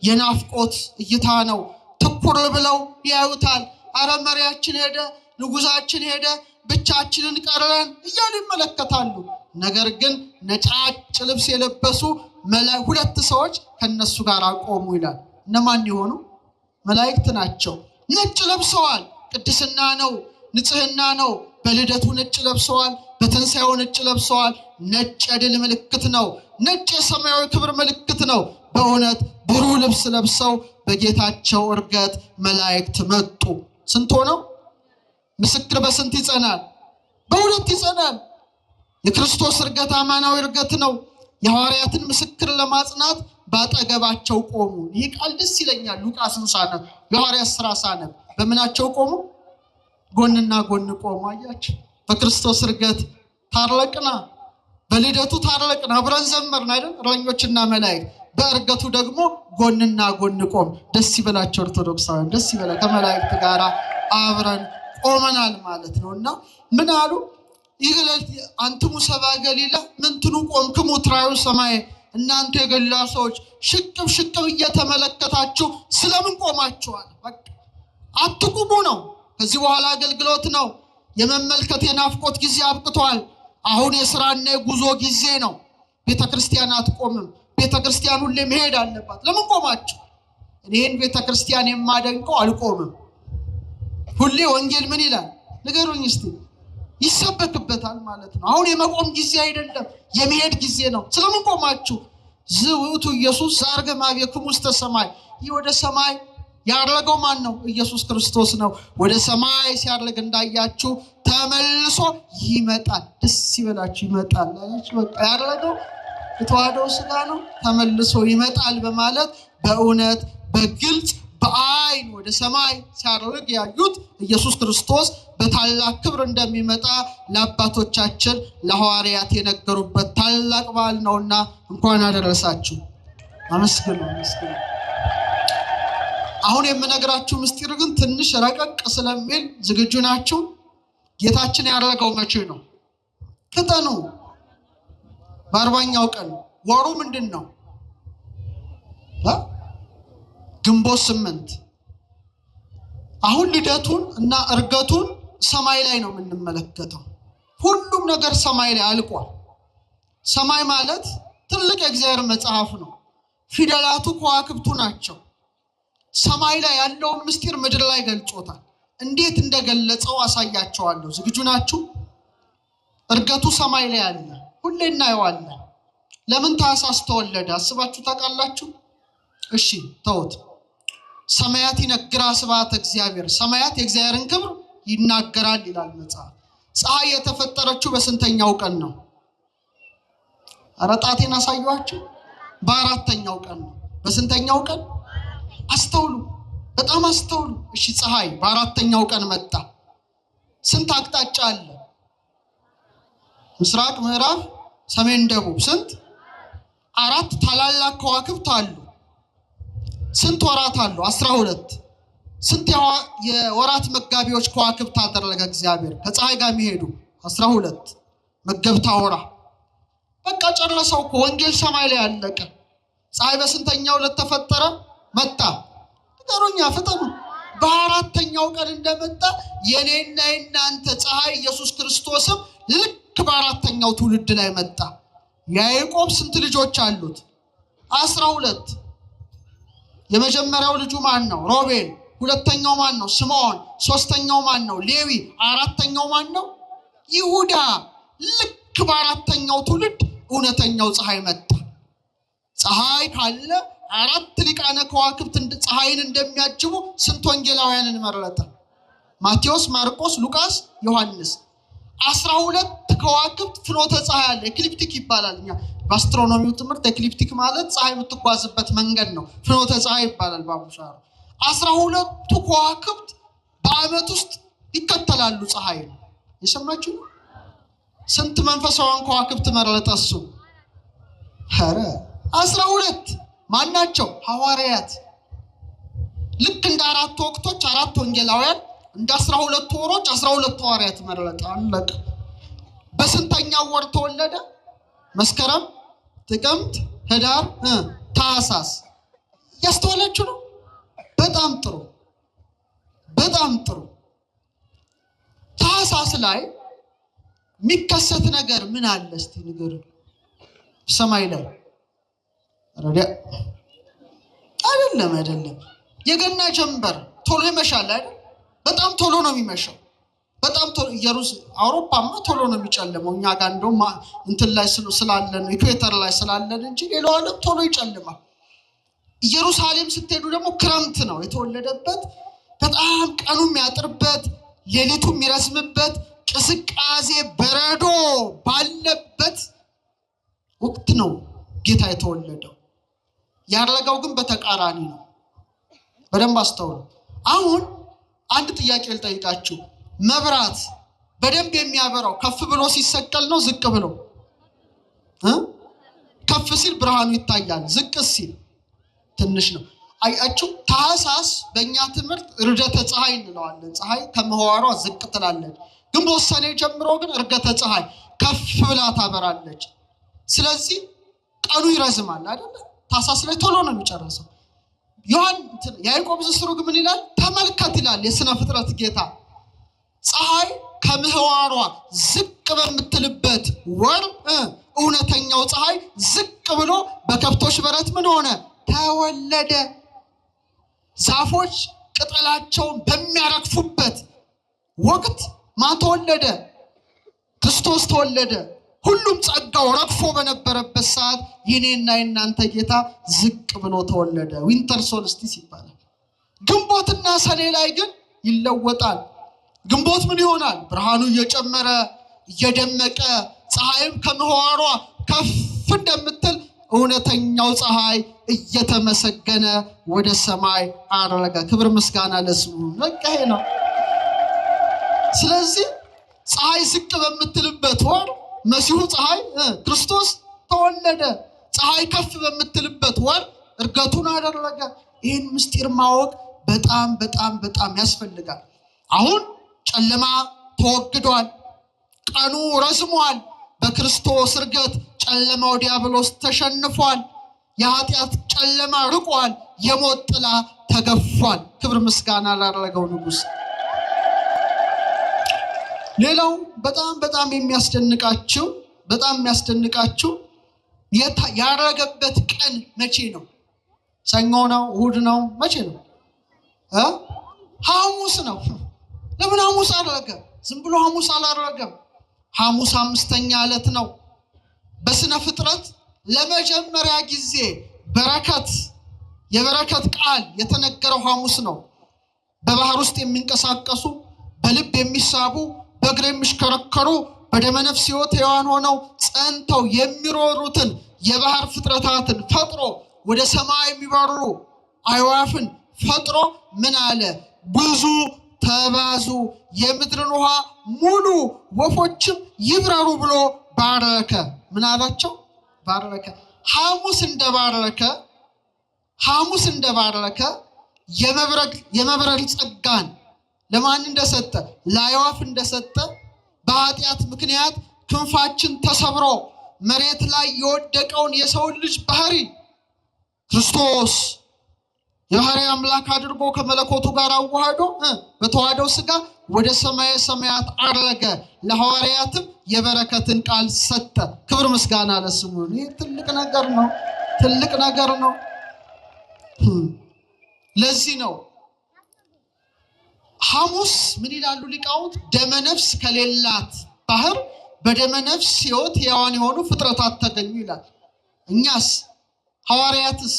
የናፍቆት እይታ ነው። ትኩር ብለው ያዩታል። አረ መሪያችን ሄደ፣ ንጉሳችን ሄደ፣ ብቻችንን ቀረን እያሉ ይመለከታሉ። ነገር ግን ነጫጭ ልብስ የለበሱ ሁለት ሰዎች ከነሱ ጋር ቆሙ ይላል። እነማን የሆኑ? መላእክት ናቸው። ነጭ ለብሰዋል። ቅድስና ነው፣ ንጽህና ነው። በልደቱ ነጭ ለብሰዋል፣ በትንሣኤው ነጭ ለብሰዋል። ነጭ የድል ምልክት ነው። ነጭ የሰማያዊ ክብር ምልክት ነው። በእውነት ብሩህ ልብስ ለብሰው በጌታቸው እርገት መላእክት መጡ። ስንት ሆነው? ምስክር በስንት ይጸናል? በሁለት ይጸናል። የክርስቶስ እርገት አማናዊ እርገት ነው። የሐዋርያትን ምስክር ለማጽናት ባጠገባቸው ቆሙ። ይህ ቃል ደስ ይለኛል። ሉቃስን ሳነብ፣ የሐዋርያት ሥራ ሳነብ በምናቸው ቆሙ? ጎንና ጎን ቆሙ። አያችሁ በክርስቶስ እርገት ታረቅና በልደቱ ታረቅና አብረን ዘመርን አይደል እረኞችና መላእክት። በእርገቱ ደግሞ ጎንና ጎን ቆም። ደስ ይበላችሁ ኦርቶዶክሳውያን፣ ደስ ይበላ ከመላእክት ጋር አብረን ቆመናል ማለት ነውና ምን አሉ? ይገለጥ አንትሙ ሰባ ገሊላ ምንትኑ ቆምክሙ ትራዩ ሰማይ። እናንተ የገሊላ ሰዎች ሽቅብ እየተመለከታችሁ ስለምን ቆማችኋል? በቃ አትቁሙ ነው። ከዚህ በኋላ አገልግሎት ነው። የመመልከት የናፍቆት ጊዜ አብቅቷል። አሁን የሥራና የጉዞ ጊዜ ነው። ቤተክርስቲያን አትቆምም። ቤተክርስቲያን ሁሌ መሄድ አለባት። ለምን ቆማችሁ? እኔን ቤተክርስቲያን የማደንቀው አልቆምም። ሁሌ ወንጌል ምን ይላል ንገሩኝ እስቲ? ይሰበክበታል ማለት ነው። አሁን የመቆም ጊዜ አይደለም፣ የመሄድ ጊዜ ነው። ስለምን ቆማችሁ? ዝውቱ ኢየሱስ ዛርገ ማብየክሙ ውስተ ሰማይ። ይህ ወደ ሰማይ ያረገው ማን ነው? ኢየሱስ ክርስቶስ ነው። ወደ ሰማይ ሲያርግ እንዳያችሁ ተመልሶ ይመጣል። ደስ ይበላችሁ፣ ይመጣል። በቃ ያረገው የተዋህደው ሥጋ ነው፣ ተመልሶ ይመጣል በማለት በእውነት በግልጽ በአይን ወደ ሰማይ ሲያርግ ያዩት ኢየሱስ ክርስቶስ በታላቅ ክብር እንደሚመጣ ለአባቶቻችን ለሐዋርያት የነገሩበት ታላቅ በዓል ነውና እንኳን አደረሳችሁ። አመስግኑ። አሁን የምነግራችሁ ምስጢር ግን ትንሽ ረቀቅ ስለሚል ዝግጁ ናችሁ? ጌታችን ያረገው መቼ ነው? ፍጠኑ። በ40ኛው ቀን። ወሩ ምንድን ነው? ግንቦት 8። አሁን ልደቱን እና እርገቱን ሰማይ ላይ ነው የምንመለከተው። ሁሉም ነገር ሰማይ ላይ አልቋል። ሰማይ ማለት ትልቅ የእግዚአብሔር መጽሐፍ ነው። ፊደላቱ ከዋክብቱ ናቸው። ሰማይ ላይ ያለውን ምስጢር ምድር ላይ ገልጾታል። እንዴት እንደገለጸው አሳያቸዋለሁ። ዝግጁ ናችሁ? እርገቱ ሰማይ ላይ አለ፣ ሁሌ እናየዋለን። ለምን ታኅሳስ ተወለደ አስባችሁ ታውቃላችሁ? እሺ ተውት። ሰማያት ይነግራ ስብሐተ እግዚአብሔር፣ ሰማያት የእግዚአብሔርን ክብር ይናገራል ይላል መጽሐፍ። ፀሐይ የተፈጠረችው በስንተኛው ቀን ነው? አረጣቴን አሳዩአችሁ። በ4ኛው ቀን ነው። በስንተኛው ቀን? አስተውሉ፣ በጣም አስተውሉ። እሺ ፀሐይ በ4ኛው ቀን መጣ። ስንት አቅጣጫ አለ? ምስራቅ፣ ምዕራብ፣ ሰሜን፣ ደቡብ። ስንት? 4 ታላላቅ ከዋክብት አሉ። ስንት ወራት አሉ? 12። ስንት የወራት መጋቢዎች ከዋክብት አደረገ እግዚአብሔር ከፀሐይ ጋር የሚሄዱ? 12 መገብታ ወራ። በቃ ጨረሰው እኮ ወንጌል ሰማይ ላይ አለቀ። ፀሐይ በስንተኛው ዕለት ተፈጠረ? መጣ። ንገሩኛ፣ ፍጠኑ። በ4ኛው ቀን እንደመጣ የኔና የናንተ ፀሐይ ኢየሱስ ክርስቶስም ልክ በ4ኛው ትውልድ ላይ መጣ። ያዕቆብ ስንት ልጆች አሉት? 12። የመጀመሪያው ልጁ ማን ነው? ሮቤል። ሁለተኛው ማን ነው? ስምዖን። ሶስተኛው ማን ነው? ሌዊ። 4ኛው ማን ነው? ይሁዳ። ልክ በ4ኛው ትውልድ እውነተኛው ፀሐይ መጣ። ፀሐይ ካለ 4 ሊቃነ ከዋክብት ፀሐይን እንደሚያጅቡ ስንት ወንጌላውያንን መረጠ? ማቴዎስ፣ ማርቆስ፣ ሉቃስ፣ ዮሐንስ። 12 ከዋክብት ፍኖተ ፀሐይ አለ። ኤክሊፕቲክ ይባላል። እኛ በአስትሮኖሚው ትምህርት ኤክሊፕቲክ ማለት ፀሐይ የምትጓዝበት መንገድ ነው። ፍኖተ ፀሐይ ይባላል በአቡሻሩ። 12ቱ ከዋክብት በዓመት ውስጥ ይከተላሉ ፀሐይ። የሰማችሁ? ስንት መንፈሳውያን ከዋክብት መረጠ እሱ? ኧረ 12። ማናቸው? ሐዋርያት። ልክ እንደ 4 ወቅቶች 4 ወንጌላውያን፣ እንደ 12 ወሮች 12 ሐዋርያት መረጠ። አለቀ። በስንተኛው ወር ተወለደ? መስከረም፣ ጥቅምት፣ ህዳር፣ ታኅሳስ። ያስተዋላችሁ ነው? በጣም ጥሩ፣ በጣም ጥሩ። ታኅሳስ ላይ የሚከሰት ነገር ምን አለ እስቲ ንገሩ። ሰማይ ላይ አይደለም። የገና ጀንበር ቶሎ ይመሻል አይደል? በጣም ቶሎ ነው የሚመሻው። በጣም ቶሎ። አውሮፓማ ቶሎ ነው የሚጨልመው። እኛ ጋር እንደውም እንትን ላይ ስላለን ኢኩዌተር ላይ ስላለን እንጂ ሌላው ዓለም ቶሎ ይጨልማል። ኢየሩሳሌም ስትሄዱ ደግሞ ክረምት ነው የተወለደበት። በጣም ቀኑ የሚያጥርበት፣ ሌሊቱ የሚረዝምበት፣ ቅዝቃዜ በረዶ ባለበት ወቅት ነው ጌታ የተወለደው። ያረገው ግን በተቃራኒ ነው። በደንብ አስተውሉ። አሁን አንድ ጥያቄ ልጠይቃችሁ። መብራት በደንብ የሚያበራው ከፍ ብሎ ሲሰቀል ነው ዝቅ ብሎ? ከፍ ሲል ብርሃኑ ይታያል፣ ዝቅ ሲል ትንሽ ነው። አያችሁ ታኅሳስ በእኛ ትምህርት ርደተ ፀሐይ እንለዋለን። ፀሐይ ከምህዋሯ ዝቅ ትላለች። ግንቦት ሰኔ ጀምሮ ግን ርገተ ፀሐይ ከፍ ብላ ታበራለች። ስለዚህ ቀኑ ይረዝማል አይደል? ታኅሳስ ላይ ቶሎ ነው የሚጨርሰው። ያዕቆብ ዘሥሩግ ምን ይላል? ተመልከት ይላል የሥነ ፍጥረት ጌታ ፀሐይ ከምህዋሯ ዝቅ በምትልበት ወር እውነተኛው ፀሐይ ዝቅ ብሎ በከብቶች በረት ምን ሆነ? ተወለደ። ዛፎች ቅጠላቸውን በሚያረግፉበት ወቅት ማን ተወለደ? ክርስቶስ ተወለደ። ሁሉም ጸጋው ረግፎ በነበረበት ሰዓት የኔና የናንተ ጌታ ዝቅ ብሎ ተወለደ። ዊንተር ሶልስቲስ ይባላል። ግንቦትና ሰኔ ላይ ግን ይለወጣል። ግንቦት ምን ይሆናል? ብርሃኑ እየጨመረ እየደመቀ ፀሐይም ከምህዋሯ ከፍ እንደምትል እውነተኛው ፀሐይ እየተመሰገነ ወደ ሰማይ አረገ። ክብር ምስጋና ለስሙ። በቃ ይሄ ነው። ስለዚህ ፀሐይ ዝቅ በምትልበት ወር መሲሁ ፀሐይ ክርስቶስ ተወለደ። ፀሐይ ከፍ በምትልበት ወር እርገቱን አደረገ። ይህን ምስጢር ማወቅ በጣም በጣም በጣም ያስፈልጋል። አሁን ጨለማ ተወግዷል፣ ቀኑ ረዝሟል። በክርስቶስ እርገት ጨለማው ዲያብሎስ ተሸንፏል። የኃጢአት ጨለማ ርቋል፣ የሞት ጥላ ተገፏል። ክብር ምስጋና ላደረገው ንጉሥ። ሌላው በጣም በጣም የሚያስደንቃችሁ ያረገበት ቀን መቼ ነው? ሰኞ ነው? እሑድ ነው? መቼ ነው? ሐሙስ ነው። ለምን ሐሙስ አደረገ? ዝም ብሎ ሐሙስ አላደረገም። ሐሙስ 5ኛ ዕለት ነው። በስነ ፍጥረት ለመጀመሪያ ጊዜ የበረከት ቃል የተነገረው ሐሙስ ነው። በባህር ውስጥ የሚንቀሳቀሱ በልብ የሚሳቡ በእግር የሚሽከረከሩ በደመነፍስ ሕይወት ሕያዋን ሆነው ጸንተው የሚሮሩትን የባህር ፍጥረታትን ፈጥሮ ወደ ሰማይ የሚበሩ አዕዋፍን ፈጥሮ ምን አለ? ብዙ ተባዙ፣ የምድርን ውሃ ሙሉ፣ ወፎችም ይብረሩ ብሎ ባረከ። ምን አላቸው? ባረከ። ሐሙስ እንደባረከ የመብረር ጸጋን ለማን እንደሰጠ? ለአዕዋፍ እንደሰጠ በኃጢአት ምክንያት ክንፋችን ተሰብሮ መሬት ላይ የወደቀውን የሰውን ልጅ ባህሪ ክርስቶስ የባህሪ አምላክ አድርጎ ከመለኮቱ ጋር አዋህዶ በተዋህደው ሥጋ ወደ ሰማየ ሰማያት አረገ። ለሐዋርያትም የበረከትን ቃል ሰጠ። ክብር ምስጋና ለስሙ። ይህ ትልቅ ነገር ነው። ለዚህ ነው ሐሙስ ምን ይላሉ ሊቃውንት? ደመነፍስ ከሌላት ባህር በደመነፍስ ሕይወት ሕያዋን የሆኑ ፍጥረታት ተገኙ ይላል። እኛስ ሐዋርያትስ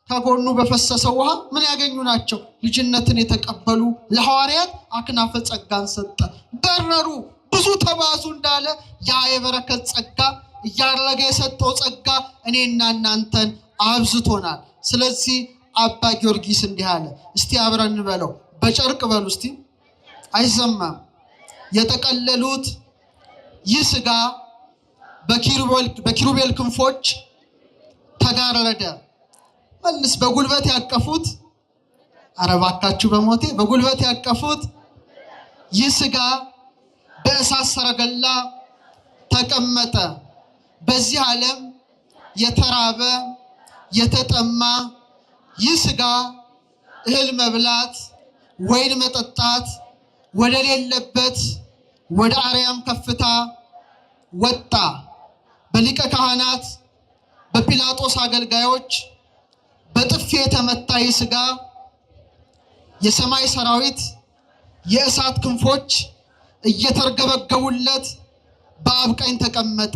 ከጎኑ በፈሰሰው ውሃ ምን ያገኙ ናቸው? ልጅነትን የተቀበሉ። ለሐዋርያት አክናፈ ጸጋን ሰጠ። በረሩ፣ ብዙ ተባዙ እንዳለ ያ የበረከት ጸጋ እያረገ የሰጠው ጸጋ እኔና እናንተን አብዝቶናል። ስለዚህ አባ ጊዮርጊስ እንዲህ አለ። እስቲ አብረን በለው፣ በጨርቅ በሉ እስቲ። አይሰማም። የጠቀለሉት ይህ ሥጋ በኪሩቤል ክንፎች ተጋረደ። መልስ በጉልበት ያቀፉት፣ ኧረ እባካችሁ በሞቴ በጉልበት ያቀፉት ይህ ሥጋ በእሳት ሰረገላ ተቀመጠ። በዚህ ዓለም የተራበ የተጠማ ይህ ሥጋ እህል መብላት ወይን መጠጣት ወደ ሌለበት ወደ አርያም ከፍታ ወጣ። በሊቀ ካህናት በጲላጦስ አገልጋዮች በጥፊ የተመታ ይህ ሥጋ የሰማይ ሰራዊት የእሳት ክንፎች እየተርገበገቡለት በአብ ቀኝ ተቀመጠ።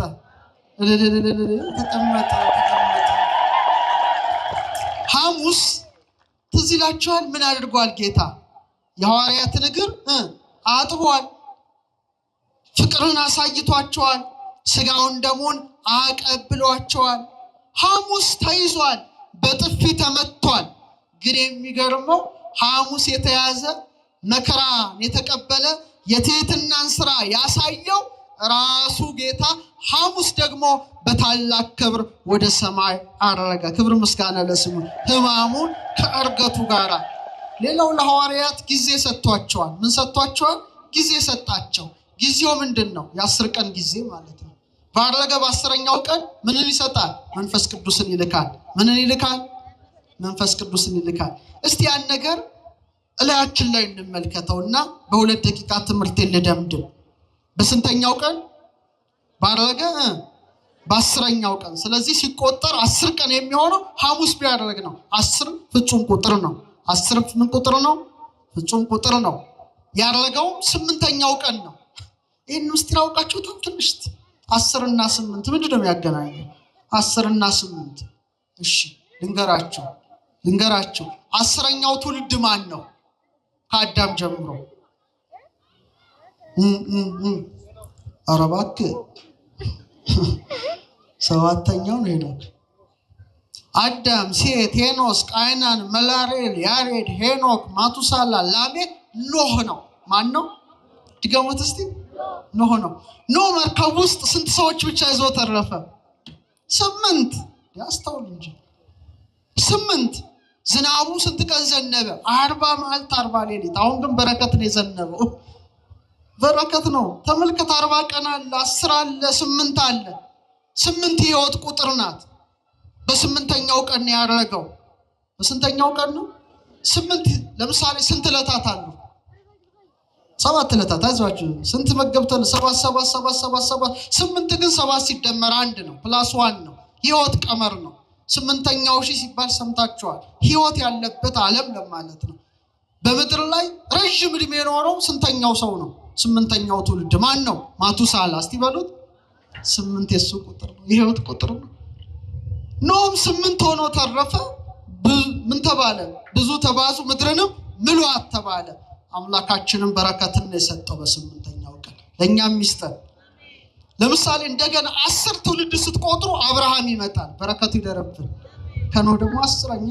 ሐሙስ ትዝ ይላችኋል? ምን አድርጓል ጌታ? የሐዋርያትን እግር አጥቧል። ፍቅርን አሳይቷቸዋል። ሥጋውን ደሙን አቀብሏቸዋል። ሐሙስ ተይዟል። በጥፊ ተመቷል። ግን የሚገርመው ሐሙስ የተያዘ መከራን የተቀበለ የትህትናን ስራ ያሳየው ራሱ ጌታ ሐሙስ ደግሞ በታላቅ ክብር ወደ ሰማይ አረገ። ክብር ምስጋና ለስሙ። ሕማሙን ከዕርገቱ ጋር ሌላው ለሐዋርያት ጊዜ ሰጥቷቸዋል። ምን ሰጥቷቸዋል? ጊዜ ሰጣቸው። ጊዜው ምንድነው? የ10 ቀን ጊዜ ማለት ነው። ባረገ በ10ኛው ቀን ምንን ይሰጣል? መንፈስ ቅዱስን ይልካል። ምንን ይልካል? መንፈስ ቅዱስን ይልካል። እስቲ ያን ነገር እላያችን ላይ እንመልከተውና በ2 ደቂቃ ትምህርት ልደምድም። በስንተኛው ቀን ባረገ? በ10ኛው ቀን። ስለዚህ ሲቆጠር 10 ቀን የሚሆነው ሐሙስ ቢያደርግ ነው። 10 ፍጹም ቁጥር ነው። 10 ምን ቁጥር ነው? ፍጹም ቁጥር ነው። ያረገው 8ኛው ቀን ነው። ይሄን ውስጥ ያውቃችሁት ትንሽ 10 እና 8 ምንድነው የሚያገናኘው? 10 እና 8 እሺ ልንገራችሁ 10ኛው ትውልድ ማን ነው? ከአዳም ጀምሮ ኧረ እባክህ 7ኛው ነው ሄኖክ፣ አዳም፣ ሴት፣ ሄኖስ፣ ቃይናን፣ መላሬል፣ ያሬድ፣ ሄኖክ፣ ማቱሳላ፣ ላሜክ፣ ኖህ ነው። ማን ነው? ድገሙት እስቲ። ኖህ ነው። ኖህ መርከብ ውስጥ ስንት ሰዎች ብቻ ይዞ ተረፈ? 8። ያስተውል እንጂ 8። ዝናቡ ስንት ቀን ዘነበ? 40 መዓልት 40 ሌሊት። አሁን ግን በረከት ነው የዘነበው። በረከት ነው። ተመልከት፣ 40 ቀን አለ፣ 10 አለ፣ 8 አለ። 8 የሕይወት ቁጥር ናት። በ8ኛው ቀን ነው ያደረገው። በስንተኛው ቀን ነው? 8። ለምሳሌ ስንት ዕለታት አሉ? 7 ዕለታት። አይዟችሁ ስንት መገብተን 7 7 7 7 7 8 ግን 7 ሲደመር 1 ነው፣ ፕላስ 1 ነው። ሕይወት ቀመር ነው። 8ኛው ሺህ ሲባል ሰምታችኋል። ሕይወት ያለበት ዓለም ለማለት ነው። በምድር ላይ ረጅም ዕድሜ የኖረው ስንተኛው ሰው ነው? 8ኛው ትውልድ ማን ነው? ማቱሳላ። እስቲ በሉት። 8 የሱ ቁጥር ነው፣ የሕይወት ቁጥር ነው። ኖህም 8 ሆኖ ተረፈ። ምን ተባለ? ብዙ ተባዙ ምድርንም ምሏት ተባለ። አምላካችንን በረከትን የሰጠው በ8ኛው ቀን ለእኛም ይስጠን። ለምሳሌ እንደገና 10 ትውልድ ስትቆጥሩ አብርሃም ይመጣል። በረከቱ ይደረብን። ከኖህ ደግሞ 10ኛ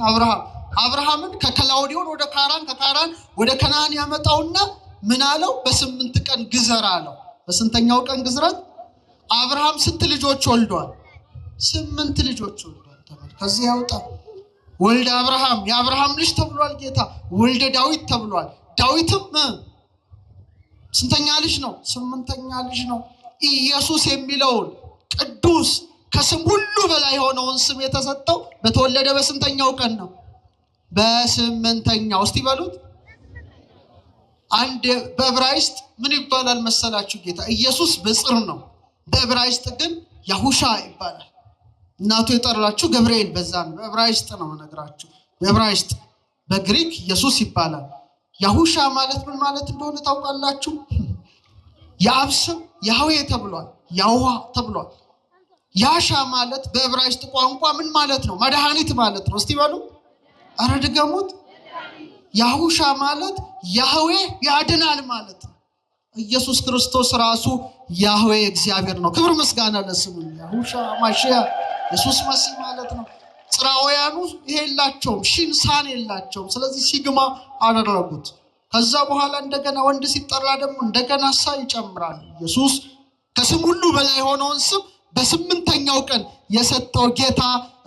አብርሃምን ከከላውዲዮን ወደ ካራን፣ ከካራን ወደ ከነዓን ያመጣውና ምን አለው? በ8 ቀን ግዘር አለው። በስንተኛው ቀን ግዝረት? አብርሃም ስንት ልጆች ወልዷል? 8 ልጆች ወልዷል። ከዚህ ያውጣ። ወልደ አብርሃም፣ የአብርሃም ልጅ ተብሏል ጌታ። ወልደ ዳዊት ተብሏል። ዳዊትም ስንተኛ ልጅ ነው? 8ኛ ልጅ ነው። ኢየሱስ የሚለውን ቅዱስ ከስም ሁሉ በላይ የሆነውን ስም የተሰጠው በተወለደ በስንተኛው ቀን ነው? በ8ኛው። እስቲ በሉት። አንድ በዕብራይስጥ ምን ይባላል መሰላችሁ? ጌታ ኢየሱስ በጽር ነው። በዕብራይስጥ ግን ያሁሻ ይባላል። እናቱ የጠራችው ገብርኤል በዛ ነው። በዕብራይስጥ ነው ነገራችሁ። በዕብራይስጥ በግሪክ ኢየሱስ ይባላል። ያሁሻ ማለት ምን ማለት እንደሆነ ታውቃላችሁ? የአብ ስም ያህዌ ተብሏል። ያውሃ ተብሏል። ያሻ ማለት በዕብራይስጥ ቋንቋ ምን ማለት ነው? መድኃኒት ማለት ነው። እስቲ በሉ። አረ ድገሙት። ያሁሻ ማለት ያህዌ ያድናል ማለት ነው። ኢየሱስ ክርስቶስ ራሱ ያህዌ እግዚአብሔር ነው። ክብር ምስጋና ለስሙ። ያሁሻ ማሺያ ኢየሱስ መሲህ ማለት ነው። ጽራውያኑ ይሄ የላቸውም፣ ሺን ሳን የላቸውም። ስለዚህ ሲግማ አደረጉት። ከዛ በኋላ እንደገና ወንድ ሲጠራ ደግሞ እንደገና ሳ ይጨምራል። ኢየሱስ ከስም ሁሉ በላይ የሆነውን ስም በ8ኛው ቀን የሰጠው ጌታ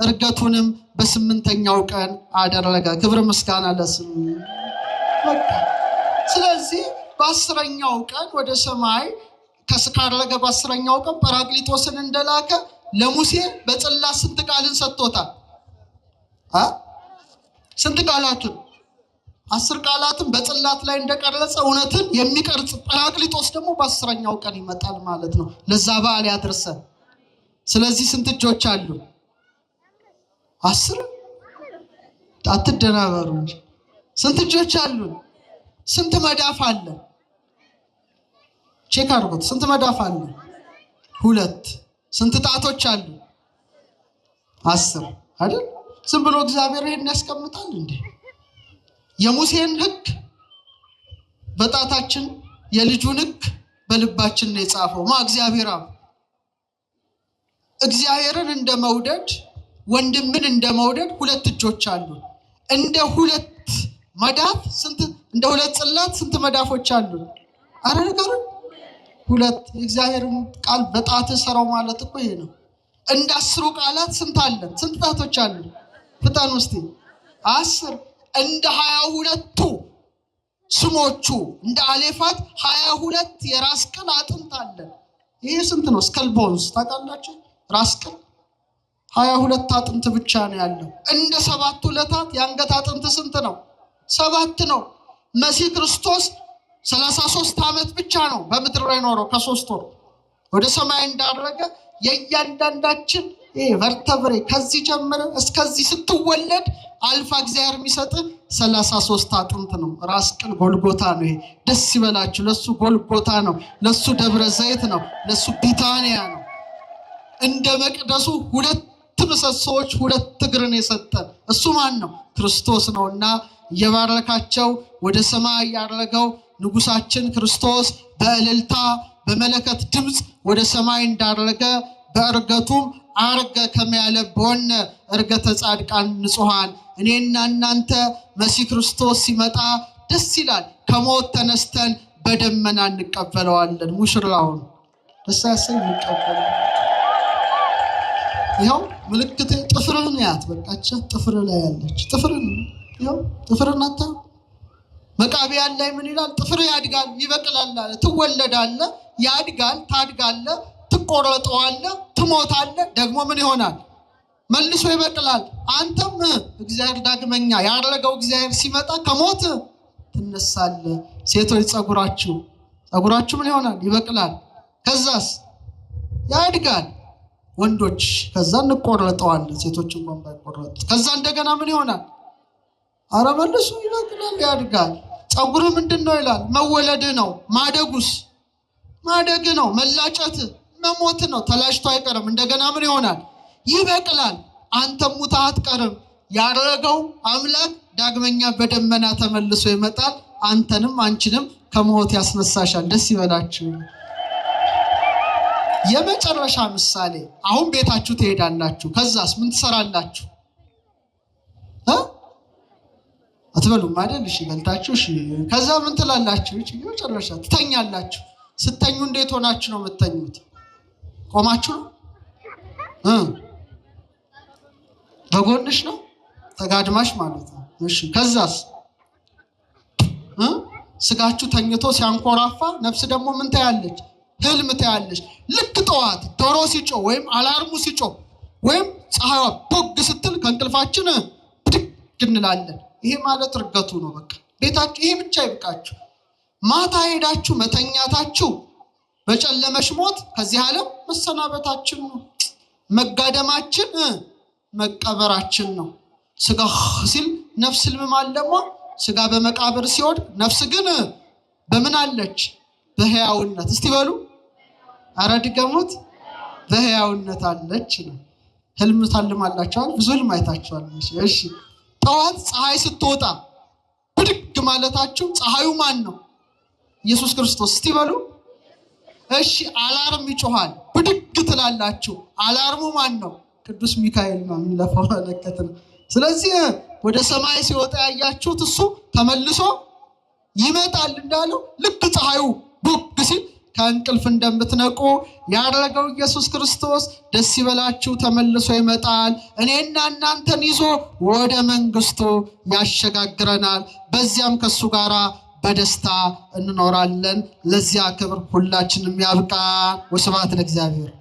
ዕርገቱንም በ8ኛው ቀን አደረገ። ክብር ምስጋና ለስሙ። ስለዚህ በ10ኛው ቀን ወደ ሰማይ ካረገ በ10ኛው ቀን ጰራቅሊጦስን እንደላከ ለሙሴ በጽላት ስንት ቃልን ሰጥቶታል? ስንት ቃላትን? 10 ቃላትን በጽላት ላይ እንደቀረጸ እውነትን የሚቀርጽ ጰራቅሊጦስ ደግሞ በ10ኛው ቀን ይመጣል ማለት ነው። ለዛ በዓል ያድርሰን። ስለዚህ ስንት እጆች አሉ? 10። አትደናበሩ እንጂ ስንት እጆች አሉ? ስንት መዳፍ አለ? ቼክ አድርጉት። ስንት መዳፍ አለ? 2። ስንት ጣቶች አሉ? 10 አይደል? ዝም ብሎ እግዚአብሔር ይሄን ያስቀምጣል እንዴ? የሙሴን ሕግ በጣታችን የልጁን ሕግ በልባችን ነው የጻፈው። እግዚአብሔር አብ እግዚአብሔርን እንደመውደድ ወንድምን እንደመውደድ 2 እጆች አሉ። እንደ 2 መዳፍ ስንት እንደ 2 ጽላት ስንት መዳፎች አሉ? ነገር ሁለት የእግዚአብሔርን ቃል በጣት ሰራው ማለት እኮ ይሄ ነው። እንደ 10 ቃላት ስንት አለን? ስንት ጣቶች አሉ? ፍታን ውስጥ 10 እንደ 22ቱ ስሞቹ እንደ አሌፋት 22 የራስ ቅል አጥንት አለን። ይሄ ስንት ነው? ስከል ቦንስ ታውቃላችሁ? ራስ ቅል 22 አጥንት ብቻ ነው ያለው። እንደ 7 ዕለታት የአንገት አጥንት ስንት ነው? 7 ነው። መሲህ ክርስቶስ 33 ዓመት ብቻ ነው በምድር ላይ ኖረው ከ3 ወር ወደ ሰማይ እንዳረገ የእያንዳንዳችን ቨርተብሬ ከዚህ ጀምረ እስከዚህ ስትወለድ አልፋ እግዚአብሔር የሚሰጥ 33 አጥንት ነው። ራስ ቅል ጎልጎታ ነው። ይሄ ደስ ይበላችሁ። ለሱ ጎልጎታ ነው፣ ለሱ ደብረ ዘይት ነው፣ ለሱ ቢታንያ ነው። እንደ መቅደሱ 2 ምሰሶዎች 2 እግርን የሰጠን እሱ ማን ነው? ክርስቶስ ነውና እየባረካቸው ወደ ሰማይ ያረገው ንጉሳችን ክርስቶስ በእልልታ በመለከት ድምፅ ወደ ሰማይ እንዳረገ በእርገቱም አርገ ከመያለ በሆነ እርገተ ጻድቃን ንጹሃን እኔና እናንተ መሲህ ክርስቶስ ሲመጣ ደስ ይላል። ከሞት ተነስተን በደመና እንቀበለዋለን። ሙሽራውን ደስ ያሰኝ እንቀበለዋለን። ይኸው ምልክት ጥፍርን ያት በቃች። ጥፍር ላይ ያለች ጥፍርን ይኸው ጥፍርን አታ መቃብያን ላይ ምን ይላል? ጥፍር ያድጋል ይበቅላል አለ። ትወለዳለህ፣ ያድጋል፣ ታድጋለህ፣ ትቆረጠዋለህ፣ ትሞታለህ፣ ደግሞ ምን ይሆናል? መልሶ ይበቅላል። አንተም እግዚአብሔር ዳግመኛ ያረገው እግዚአብሔር ሲመጣ ከሞት ትነሳለህ። ሴቶች ጸጉራችሁ ምን ይሆናል? ይበቅላል። ከዛስ ያድጋል። ወንዶች ከዛ እንቆረጠዋለን። ሴቶች እንኳን ባይቆረጡ ከዛ እንደገና ምን ይሆናል? አረ መልሶ ይበቅላል፣ ያድጋል። ጸጉር ምንድነው ይላል? መወለድ ነው። ማደጉስ ማደግ ነው። መላጨት መሞት ነው። ተላጭቶ አይቀርም። እንደገና ምን ይሆናል? ይበቅላል። አንተም ሙተህ አትቀርም። ያረገው አምላክ ዳግመኛ በደመና ተመልሶ ይመጣል። አንተንም አንቺንም ከሞት ያስነሳሻል። ደስ ይበላችሁ። የመጨረሻ ምሳሌ አሁን ቤታችሁ ትሄዳላችሁ። ከዛስ ምን ትሰራላችሁ? አትበሉም አይደል? እሺ በልታችሁ እሺ። ከዛ ምን ትላላችሁ? እሺ የመጨረሻ ትተኛላችሁ። ስተኙ እንዴት ሆናችሁ ነው የምትተኙት? ቆማችሁ ነው? በጎንሽ ነው? ተጋድማሽ ማለት ነው። እሺ ከዛስ ስጋችሁ ተኝቶ ሲያንኮራፋ ነፍስ ደግሞ ምን ታያለች? ህልም ታያለች። ልክ ጠዋት ዶሮ ሲጮህ ወይም አላርሙ ሲጮህ ወይም ፀሐይዋ ቦግ ስትል ከእንቅልፋችን ብድግ እንላለን። ይሄ ማለት እርገቱ ነው። በቃ ቤታችሁ ይሄ ብቻ ይብቃችሁ። ማታ ሄዳችሁ መተኛታችሁ በጨለመሽ ሞት ከዚህ ዓለም መሰናበታችን ነው። መጋደማችን መቀበራችን ነው። ስጋ ሲል ነፍስ ልም አለማ ስጋ በመቃብር ሲወድ ነፍስ ግን በምን አለች? በህያውነት። እስቲ በሉ አረ ድገሙት። በህያውነት አለች ነው። ህልም ታልማላችኋል? ብዙ ህልም አይታችኋል። እሺ ጠዋት ፀሐይ ስትወጣ ብድግ ማለታችሁ ፀሐዩ ማን ነው? ኢየሱስ ክርስቶስ። እስቲ በሉ እሺ አላርም ይጮሃል፣ ብድግ ትላላችሁ። አላርሙ ማን ነው? ቅዱስ ሚካኤል ነው የሚለፋው መለከት ነው። ስለዚህ ወደ ሰማይ ሲወጣ ያያችሁት እሱ ተመልሶ ይመጣል እንዳለው ልክ ፀሐዩ ቦግ ሲል ከእንቅልፍ እንደምትነቁ ያደረገው ኢየሱስ ክርስቶስ ደስ ይበላችሁ ተመልሶ ይመጣል። እኔና እናንተን ይዞ ወደ መንግስቱ ያሸጋግረናል። በዚያም ከሱ ጋራ በደስታ እንኖራለን። ለዚያ ክብር ሁላችንም ያብቃን። ወስብሐት ለእግዚአብሔር።